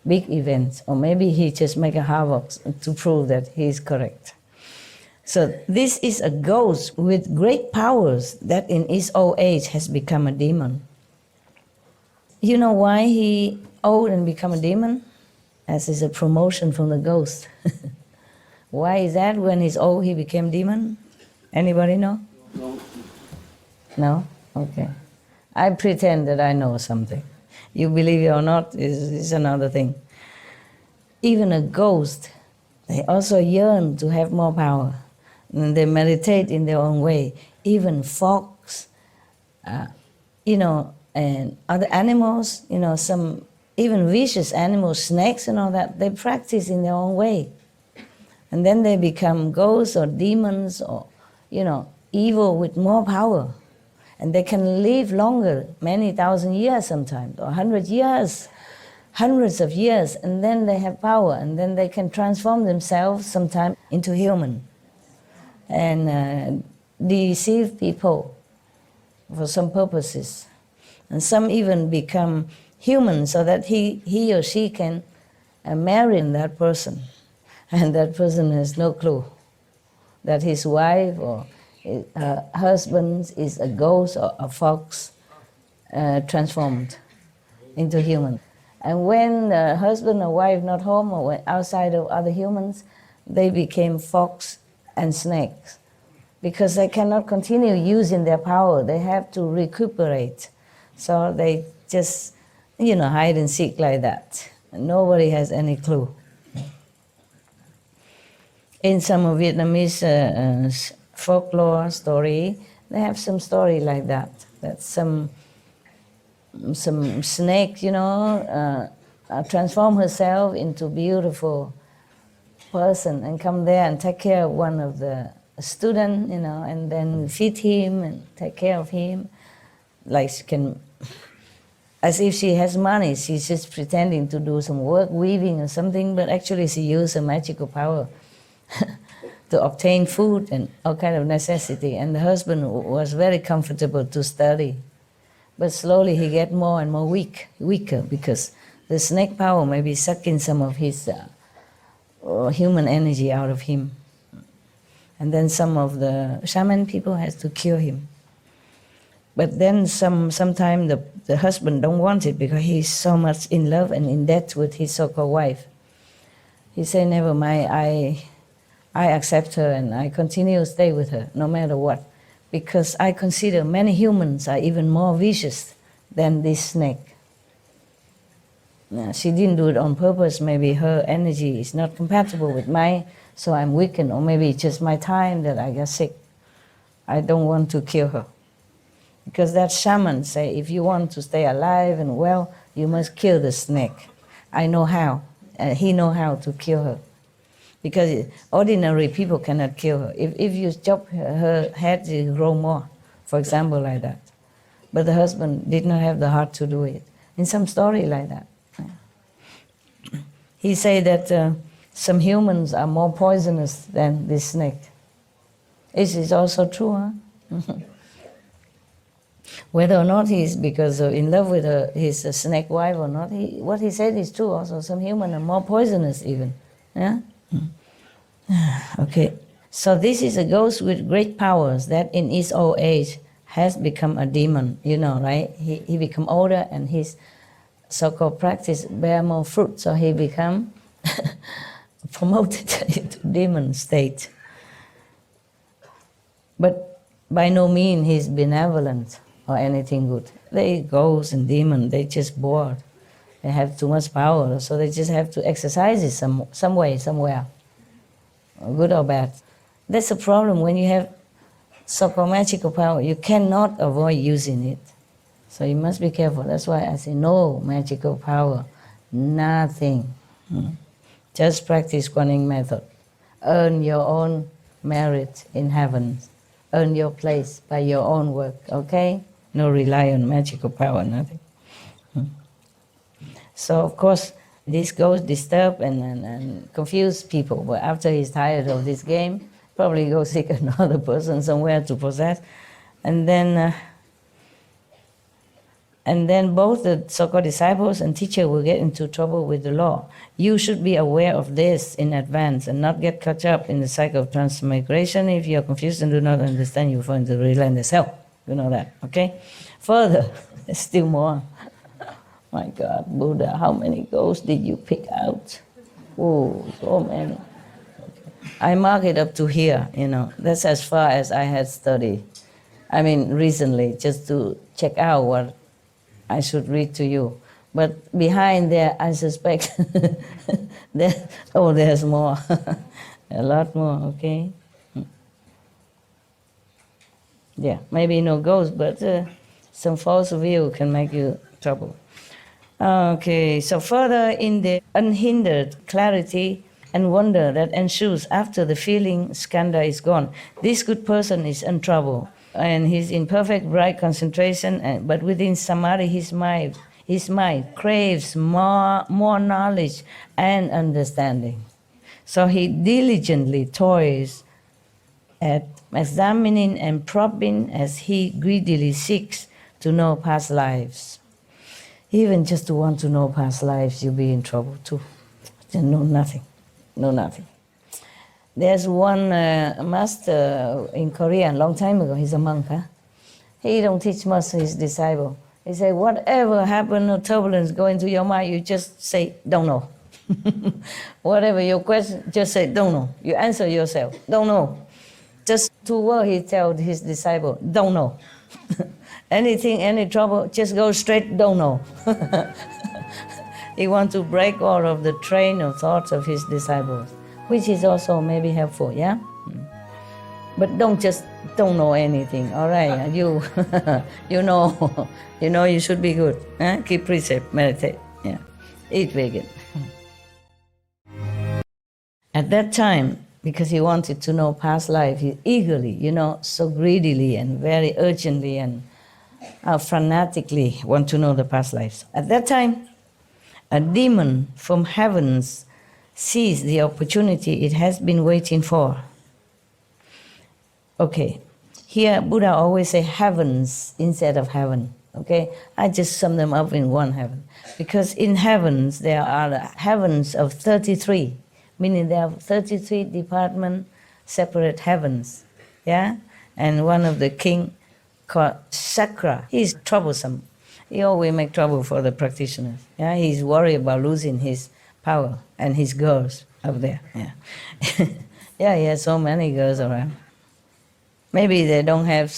big events, or maybe he just make a havoc to prove that he is correct. So this is a ghost with great powers that in his old age has become a demon. You know why he old and become a demon? As is a promotion from the ghost. Why is that when he's old he became demon? Anybody know? No. No? Okay. I pretend that I know something. You believe it or not is another thing. Even a ghost, they also yearn to have more power. And they meditate in their own way. Even fox, and other animals, some even vicious animals, snakes and all that, they practice in their own way. And then they become ghosts or demons or, evil with more power. And they can live longer, many thousand years sometimes, or 100 years, hundreds of years, and then they have power, and then they can transform themselves sometimes into human and deceive people for some purposes. And some even become human so that he or she can marry that person, and that person has no clue that his wife or his husband is a ghost or a fox transformed into human. And when the husband or wife not home or outside of other humans, they became fox and snakes because they cannot continue using their power. They have to recuperate. So they just, hide and seek like that. Nobody has any clue. In some Vietnamese folklore story, they have some story like that. That some snake, transform herself into beautiful person and come there and take care of one of the student, and then feed him and take care of him. Like she can, as if she has money, she's just pretending to do some work, weaving or something, but actually she used her magical power to obtain food and all kind of necessity. And the husband was very comfortable to study. But slowly he get more and more weaker because the snake power may be sucking some of his human energy out of him. And then some of the shaman people has to cure him. But then sometime the husband don't want it because he's so much in love and in debt with his so-called wife. He say, never mind, I accept her and I continue to stay with her no matter what. Because I consider many humans are even more vicious than this snake. She didn't do it on purpose. Maybe her energy is not compatible with mine, so I'm weakened. Or maybe it's just my time that I get sick. I don't want to kill her. Because that shaman say, if you want to stay alive and well, you must kill the snake. I know how. He know how to kill her. Because ordinary people cannot kill her. If you chop her head, she will grow more, for example, like that. But the husband did not have the heart to do it. In some story like that. He say that some humans are more poisonous than this snake. This is also true, huh? Whether or not he's because of in love with his snake wife or not, what he said is true also. Some humans are more poisonous even. Yeah? Okay. So this is a ghost with great powers that in his old age has become a demon, right? He become older and his so-called practice bear more fruit, so he become promoted into demon state. But by no means he's benevolent or anything good. They ghosts and demons, they just bored. They have too much power, so they just have to exercise it some way, somewhere, good or bad. That's the problem when you have so-called magical power. You cannot avoid using it. So you must be careful. That's why I say no magical power, nothing. Just practice Kuan Yin method. Earn your own merit in heaven. Earn your place by your own work, okay? No rely on magical power, nothing. So of course, This ghost disturb and confuse people, but after he's tired of this game, probably go seek another person somewhere to possess, and then both the so-called disciples and teacher will get into trouble with the law. You should be aware of this in advance and not get caught up in the cycle of transmigration. If you are confused and do not understand, you will fall into the relentless hell. You know that, okay? Further, there's still more. My God, Buddha, how many ghosts did you pick out? Oh, so many. I mark it up to here, you know. That's as far as I had studied. I mean, recently, just to check out what I should read to you. But behind there, I suspect there's more. A lot more, okay? Yeah, maybe no ghost, but some false view can make you trouble. Okay, so further in the unhindered clarity and wonder that ensues after the feeling skandha is gone, this good person is in trouble and he's in perfect bright concentration, but within samadhi his mind craves more knowledge and understanding. So he diligently toils at examining and probing as he greedily seeks to know past lives. Even just to want to know past lives, you'll be in trouble too. Just know nothing. There's one master in Korea a long time ago. He's a monk. He don't teach much to his disciple. He said, whatever happened or turbulence go into your mind, you just say, don't know. Whatever your question, just say, don't know. You answer yourself, don't know. Just 2 words he told his disciple, don't know. Anything, any trouble, just go straight, don't know. He wants to break all of the train of thoughts of his disciples, which is also maybe helpful, yeah? But don't know anything, all right? You, you know you should be good. Keep precept, meditate, yeah. Eat vegan. At that time, because he wanted to know past life, he eagerly, so greedily and very urgently and fanatically want to know the past lives. At that time, a demon from heavens seized the opportunity it has been waiting for. Okay, here Buddha always say heavens instead of heaven. Okay, I just sum them up in one heaven. Because in heavens, there are heavens of 33, meaning there are 33 department, separate heavens. Yeah? And one of the king called Sakra, he's troublesome. He always make trouble for the practitioners. Yeah? He's worried about losing his power and his girls up there. Yeah, yeah, he has so many girls around. Maybe they don't have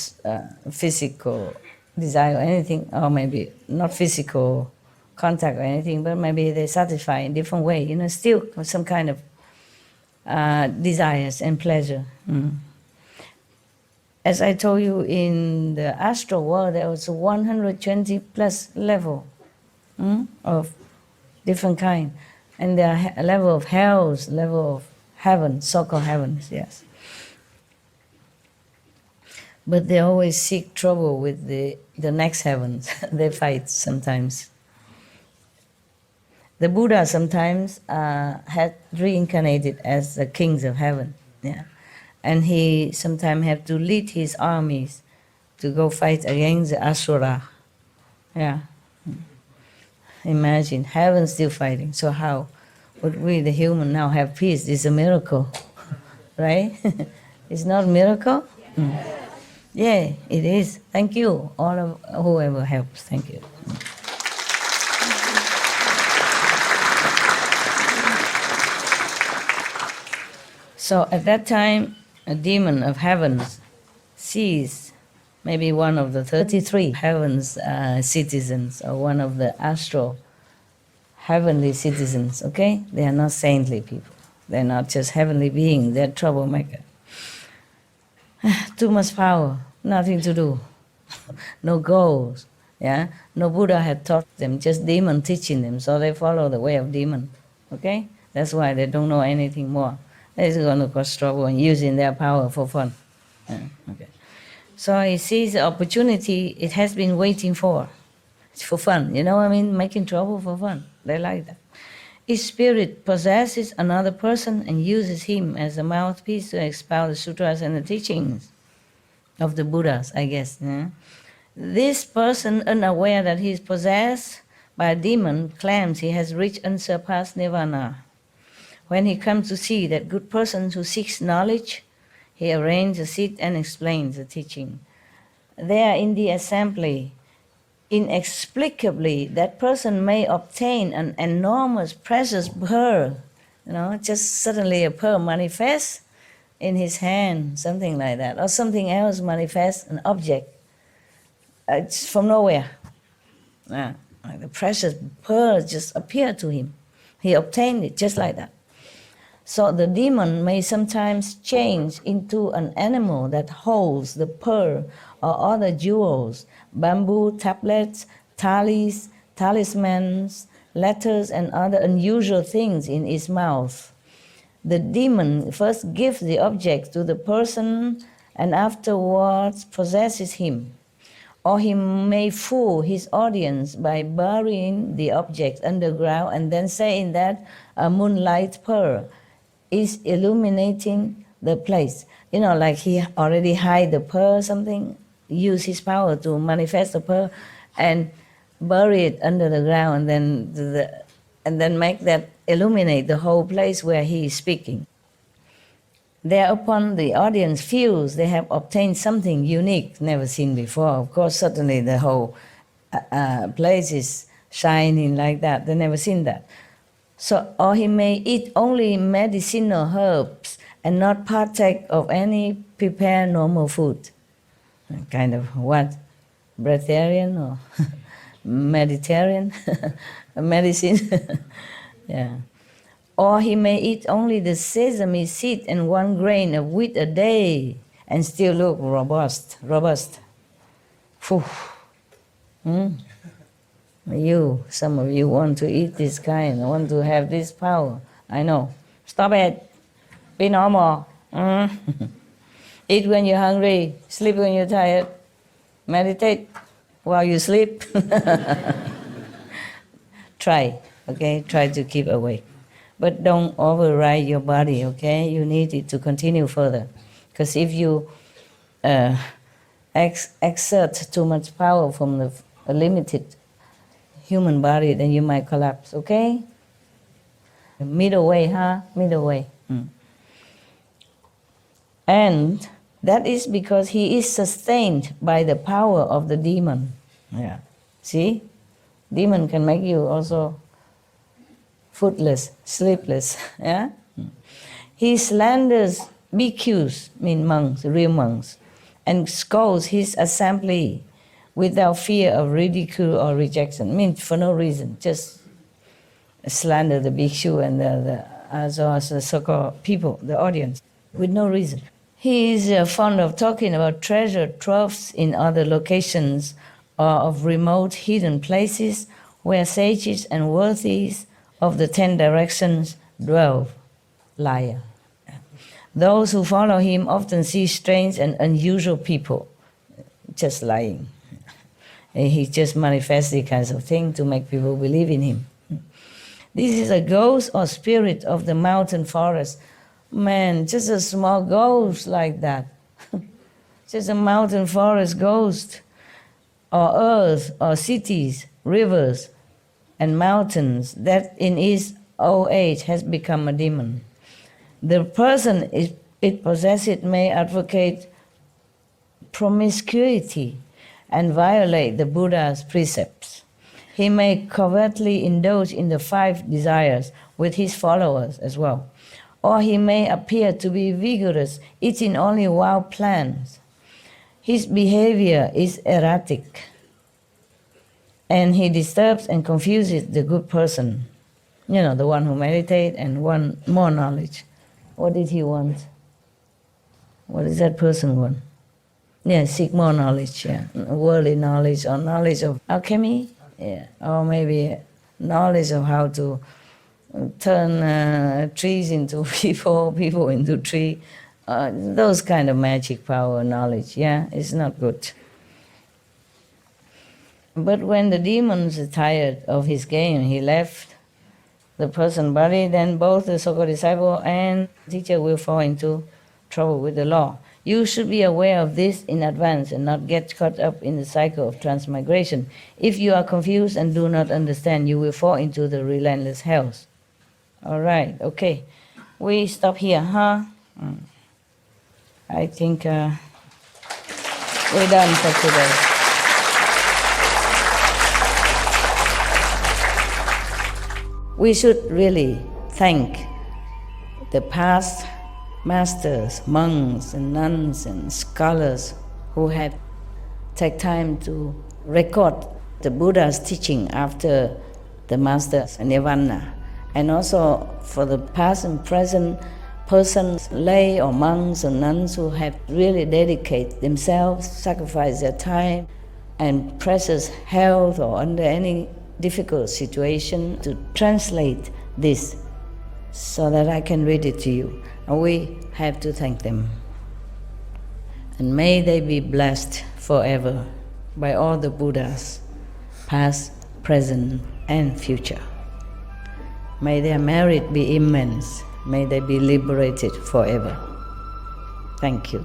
physical desire or anything, or maybe not physical contact or anything, but maybe they satisfy in different way, still some kind of desires and pleasure. As I told you, in the astral world, there was 120 plus level of different kind. And there are a level of hells, level of heaven, so-called heavens, yes. But they always seek trouble with the next heavens. They fight sometimes. The Buddha sometimes had reincarnated as the kings of heaven. Yeah. And he sometimes had to lead his armies to go fight against the Asura. Yeah. Imagine, heaven still fighting. So how would we, the human, now have peace? It's a miracle, right? It's not a miracle? Yeah, it is. Thank you, all of whoever helps. Thank you. So at that time, a demon of heavens sees maybe one of the 33 heavens citizens, or one of the astral heavenly citizens, okay? They are not saintly people. They're not just heavenly beings, they're troublemaker. Too much power, nothing to do, no goals, yeah? No Buddha had taught them, just demon teaching them, so they follow the way of demon, okay? That's why they don't know anything more. They're going to cause trouble and using their power for fun. Yeah, okay. So he sees the opportunity it has been waiting for. It's for fun, you know what I mean? Making trouble for fun. They like that. Each spirit possesses another person and uses him as a mouthpiece to expound the sutras and the teachings of the Buddhas, I guess. Yeah? This person, unaware that he is possessed by a demon, claims he has reached unsurpassed nirvana. When he comes to see that good person who seeks knowledge, he arranges a seat and explains the teaching. There in the assembly, inexplicably, that person may obtain an enormous precious pearl. Just suddenly a pearl manifests in his hand, something like that, or something else manifests, an object. It's from nowhere. Like the precious pearl just appeared to him. He obtained it just like that. So the demon may sometimes change into an animal that holds the pearl or other jewels, bamboo tablets, talismans, letters, and other unusual things in its mouth. The demon first gives the object to the person and afterwards possesses him. Or he may fool his audience by burying the object underground and then saying that a moonlight pearl is illuminating the place. Like he already hide the pearl, something, use his power to manifest the pearl and bury it under the ground, and then make that illuminate the whole place where he is speaking. Thereupon the audience feels they have obtained something unique, never seen before. Of course, suddenly the whole place is shining like that. They've never seen that. So, or he may eat only medicinal herbs and not partake of any prepared normal food. Kind of what? Breatharian or Mediterranean? Medicine? Yeah. Or he may eat only the sesame seed and 1 grain of wheat a day and still look robust. Phew. Some of you want to eat this kind, want to have this power. I know. Stop it. Be normal. Eat when you're hungry. Sleep when you're tired. Meditate while you sleep. Try, okay? Try to keep awake. But don't override your body, okay? You need it to continue further. Because if you exert too much power from the limited human body, then you might collapse, okay? Middle way, huh? Middle way. And that is because he is sustained by the power of the demon. Yeah. See? Demon can make you also foodless, sleepless. Yeah? He slanders bhikkhus, mean monks, real monks, and scolds his assembly without fear of ridicule or rejection. Means for no reason, just slander the bhikshu and the so-called people, the audience, with no reason. He is fond of talking about treasure troves in other locations or of remote hidden places where sages and worthies of the 10 directions dwell. Liar. Those who follow him often see strange and unusual people. Just lying. He just manifests these kinds of things to make people believe in him. This is a ghost or spirit of the mountain forest. Man, just a small ghost like that. Just a mountain forest ghost. Or earth, or cities, rivers, and mountains that in its old age has become a demon. The person it possesses may advocate promiscuity and violate the Buddha's precepts. He may covertly indulge in the 5 desires with his followers as well. Or he may appear to be vigorous, eating only wild plants. His behavior is erratic, and he disturbs and confuses the good person. The one who meditates and want more knowledge. What did he want? What does that person want? Yeah, seek more knowledge, yeah. Worldly knowledge or knowledge of alchemy, yeah. Or maybe knowledge of how to turn trees into people, people into tree. Those kind of magic power knowledge, yeah, it's not good. But when the demons are tired of his game, he left the person body, then both the so-called disciple and teacher will fall into trouble with the law. You should be aware of this in advance and not get caught up in the cycle of transmigration. If you are confused and do not understand, you will fall into the relentless hells. All right, okay. We stop here, huh? I think we're done for today. We should really thank the past masters, monks and nuns and scholars who have taken time to record the Buddha's teaching after the master's nirvana. And also for the past and present persons, lay or monks or nuns who have really dedicated themselves, sacrificed their time and precious health or under any difficult situation to translate this so that I can read it to you. And we have to thank them. And may they be blessed forever by all the Buddhas, past, present, and future. May their merit be immense. May they be liberated forever. Thank you.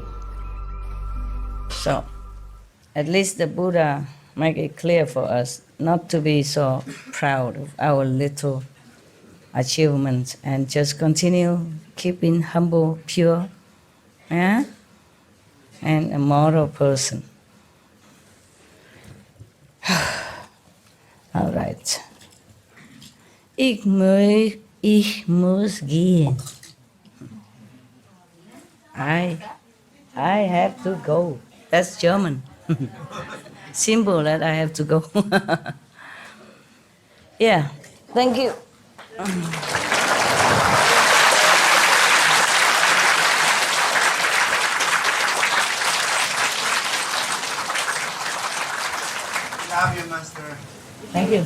So, at least the Buddha make it clear for us not to be so proud of our little achievements and just continue keeping humble, pure, and a moral person. All right. Ich muss gehen. I have to go. That's German. Simple that I have to go. Yeah, thank you. Love you, Master. Thank you.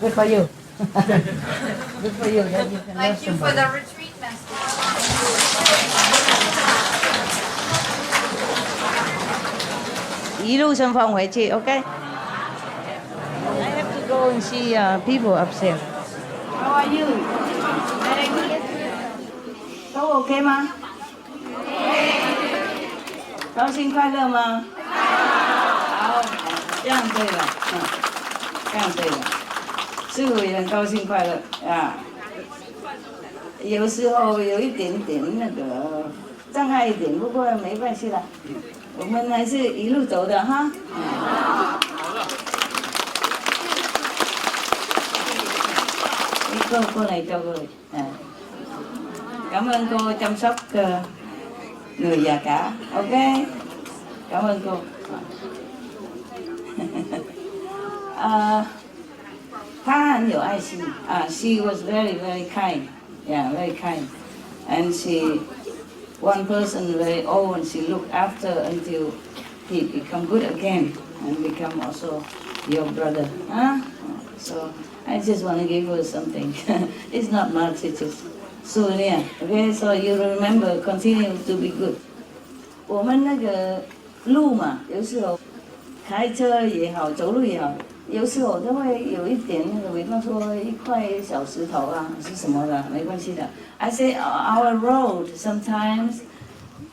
Good for you. Good for you. That you can Thank love you for somebody. the retreat, Master. Ý lưu sân phòng hả chị? Okay. I have to go and see people upstairs. How are you? Very good. Có okay吗？高兴快乐吗？好，这样对了，这样对了。师父也很高兴快乐啊。有时候有一点点那个障碍一点，不过没关系啦。我们还是一路走的哈。Cô này cho cô này. Cảm ơn cô chăm sóc người già cả. Ok. Cảm ơn cô.她很有爱心. She was very, very kind. Yeah, very kind. And she, one person very old, and she looked after until he become good again and become also your brother. Huh? So I just want to give her something. It's not much, it's just souvenir. Okay, so you remember, continue to be good. 我们那个路嘛，有时候开车也好，走路也好，有时候都会有一点那个，比方说一块小石头啊，是什么的，没关系的。I say our road sometimes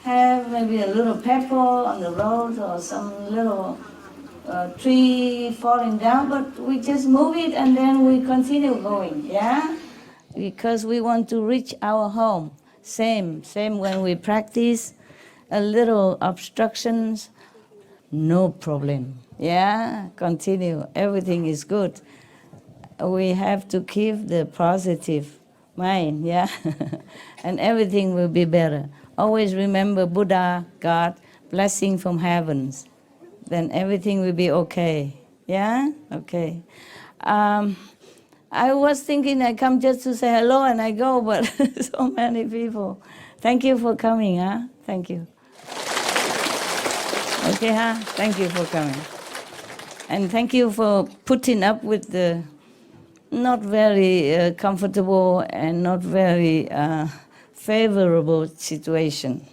have maybe a little pebble on the road or some little tree falling down, but we just move it and then we continue going, yeah? Because we want to reach our home. Same when we practice, a little obstructions, no problem, yeah? Continue, everything is good. We have to keep the positive mind, yeah? And everything will be better. Always remember Buddha, God, blessing from heavens. Then everything will be okay. Yeah? Okay. I was thinking I come just to say hello and I go, but so many people. Thank you for coming, huh? Thank you. Okay, huh? Thank you for coming. And thank you for putting up with the not very comfortable and not very favorable situation.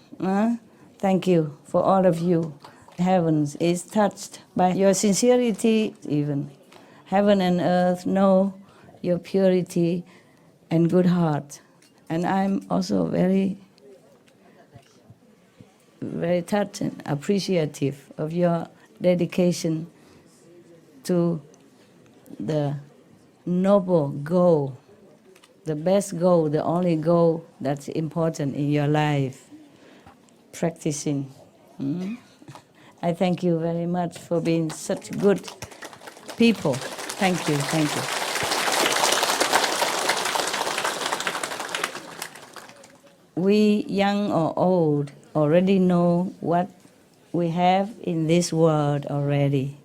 Thank you for all of you. Heavens is touched by your sincerity even. Heaven and earth know your purity and good heart. And I'm also very, very touched and appreciative of your dedication to the noble goal, the best goal, the only goal that's important in your life, practicing. I thank you very much for being such good people. Thank you, thank you. We, young or old, already know what we have in this world already.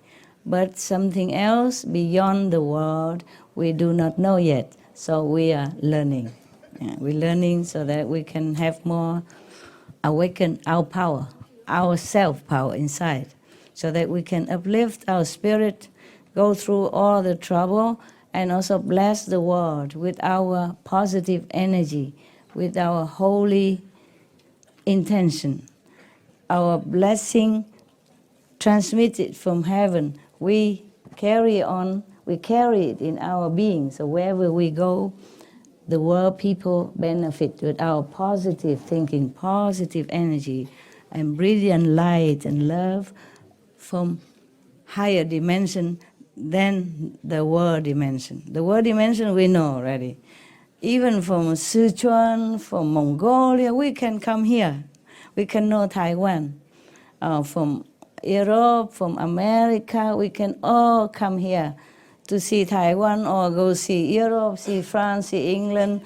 But something else beyond the world we do not know yet. So we are learning. We're learning so that we can have more awaken our power, our self-power inside, so that we can uplift our spirit, go through all the trouble, and also bless the world with our positive energy, with our holy intention. Our blessing transmitted from heaven, we carry on, we carry it in our being. So wherever we go, the world people benefit with our positive thinking, positive energy, and brilliant light and love from higher dimension than the world dimension. The world dimension we know already. Even from Sichuan, from Mongolia, we can come here. We can know Taiwan. From Europe, from America, we can all come here to see Taiwan or go see Europe, see France, see England,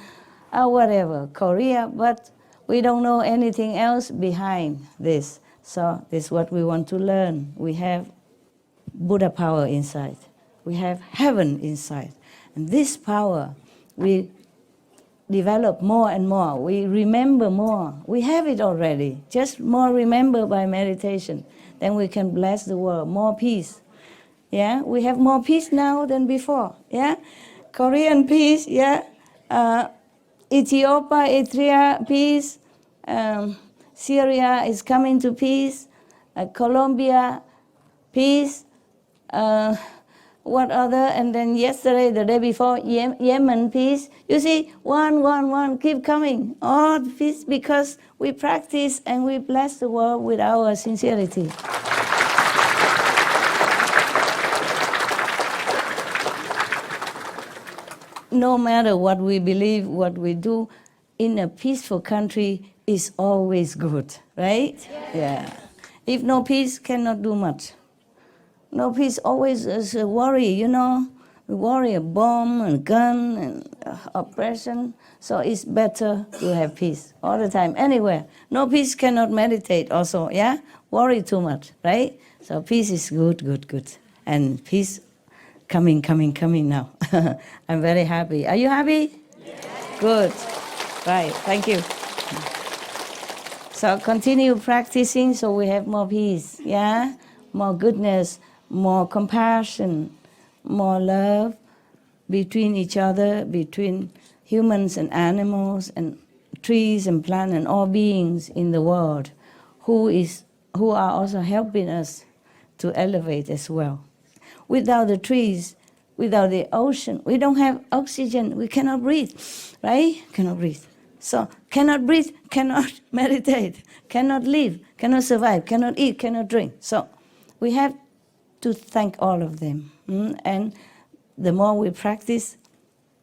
or whatever, Korea, but we don't know anything else behind this. So this is what we want to learn. We have Buddha power inside. We have heaven inside. And this power, we develop more and more. We remember more. We have it already. Just more remember by meditation. Then we can bless the world. More peace. Yeah, we have more peace now than before. Yeah, Korean peace. Yeah, Ethiopia, Eritrea peace. Syria is coming to peace. Colombia peace. What other? And then yesterday, the day before, Yemen peace. You see, one, keep coming. All peace because we practice and we bless the world with our sincerity. No matter what we believe, what we do, in a peaceful country is always good, right? Yeah. If no peace, cannot do much. No peace always is a worry, you know. We worry a bomb and gun and oppression. So it's better to have peace all the time, anywhere. No peace cannot meditate also, yeah? Worry too much, right? So peace is good. And peace coming now. I'm very happy. Are you happy? Yes. Good. Right, thank you. So continue practicing so we have more peace, yeah? More goodness, more compassion, more love between each other, between humans and animals and trees and plants and all beings in the world who are also helping us to elevate as well. Without the trees, without the ocean, we don't have oxygen, we cannot breathe, right? Cannot breathe. So cannot breathe, cannot meditate, cannot live, cannot survive, cannot eat, cannot drink. So we have to thank all of them. And the more we practice,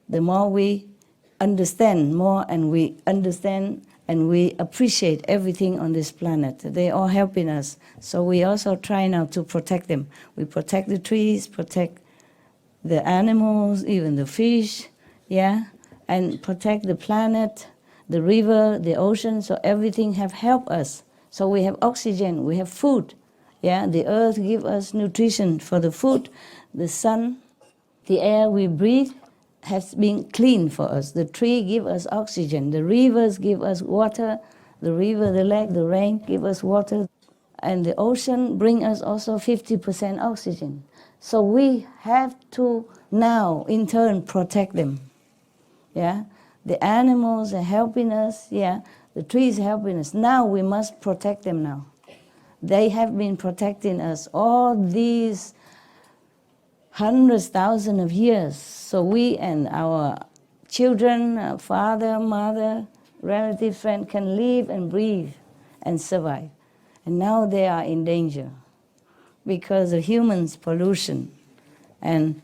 the more we understand more, and we understand and we appreciate everything on this planet. They are helping us. So we also try now to protect them. We protect the trees, protect the animals, even the fish, yeah, and protect the planet, the river, the ocean, so everything have helped us. So we have oxygen, we have food, yeah, the earth gives us nutrition for the food, the sun, the air we breathe has been clean for us. The tree give us oxygen, the rivers give us water, the river, the lake, the rain give us water, and the ocean bring us also 50% oxygen. So we have to now, in turn, protect them. Yeah, the animals are helping us. Yeah, the trees are helping us. Now we must protect them now. They have been protecting us all these hundreds, thousands of years. So we and our children, father, mother, relative, friend can live and breathe and survive. And now they are in danger because of humans' pollution and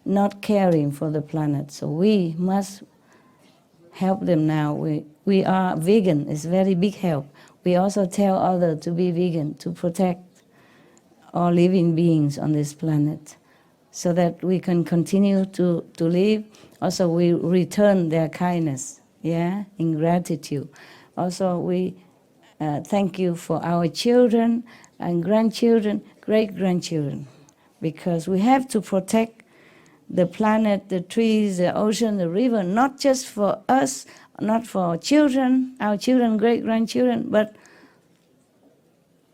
not caring for the planet. So we must help them now. We are vegan, it's very big help. We also tell others to be vegan, to protect all living beings on this planet so that we can continue to live. Also, we return their kindness, yeah, in gratitude. Also, we thank you for our children and grandchildren, great-grandchildren, because we have to protect the planet, the trees, the ocean, the river, not just for us, not for our children, great-grandchildren, but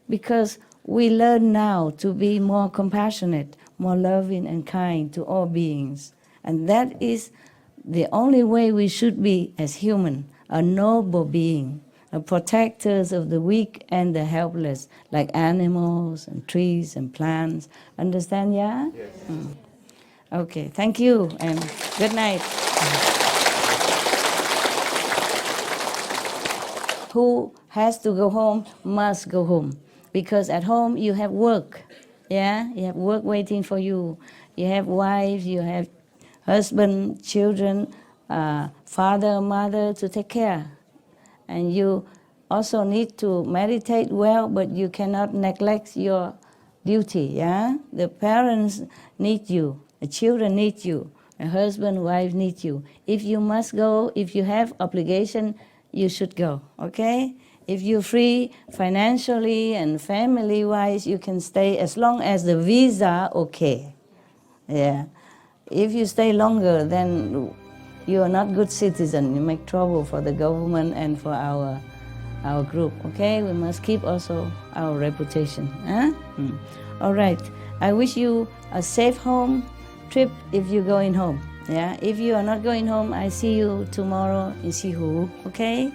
because we learn now to be more compassionate, more loving and kind to all beings. And that is the only way we should be as human, a noble being, a protectors of the weak and the helpless, like animals and trees and plants. Understand, yeah? Yes. Okay, thank you and good night. Who has to go home must go home, because at home you have work, yeah? You have work waiting for you. You have wife, you have husband, children, father, mother to take care. And you also need to meditate well, but you cannot neglect your duty, yeah? The parents need you, the children need you, a husband, wife need you. If you must go, if you have obligation, you should go, okay? If you're free financially and family-wise, you can stay as long as the visa okay, yeah. If you stay longer, then you are not good citizen. You make trouble for the government and for our group, okay? We must keep also our reputation, huh? All right, I wish you a safe home trip if you're going home, yeah? If you are not going home, I see you tomorrow in Sihu, okay?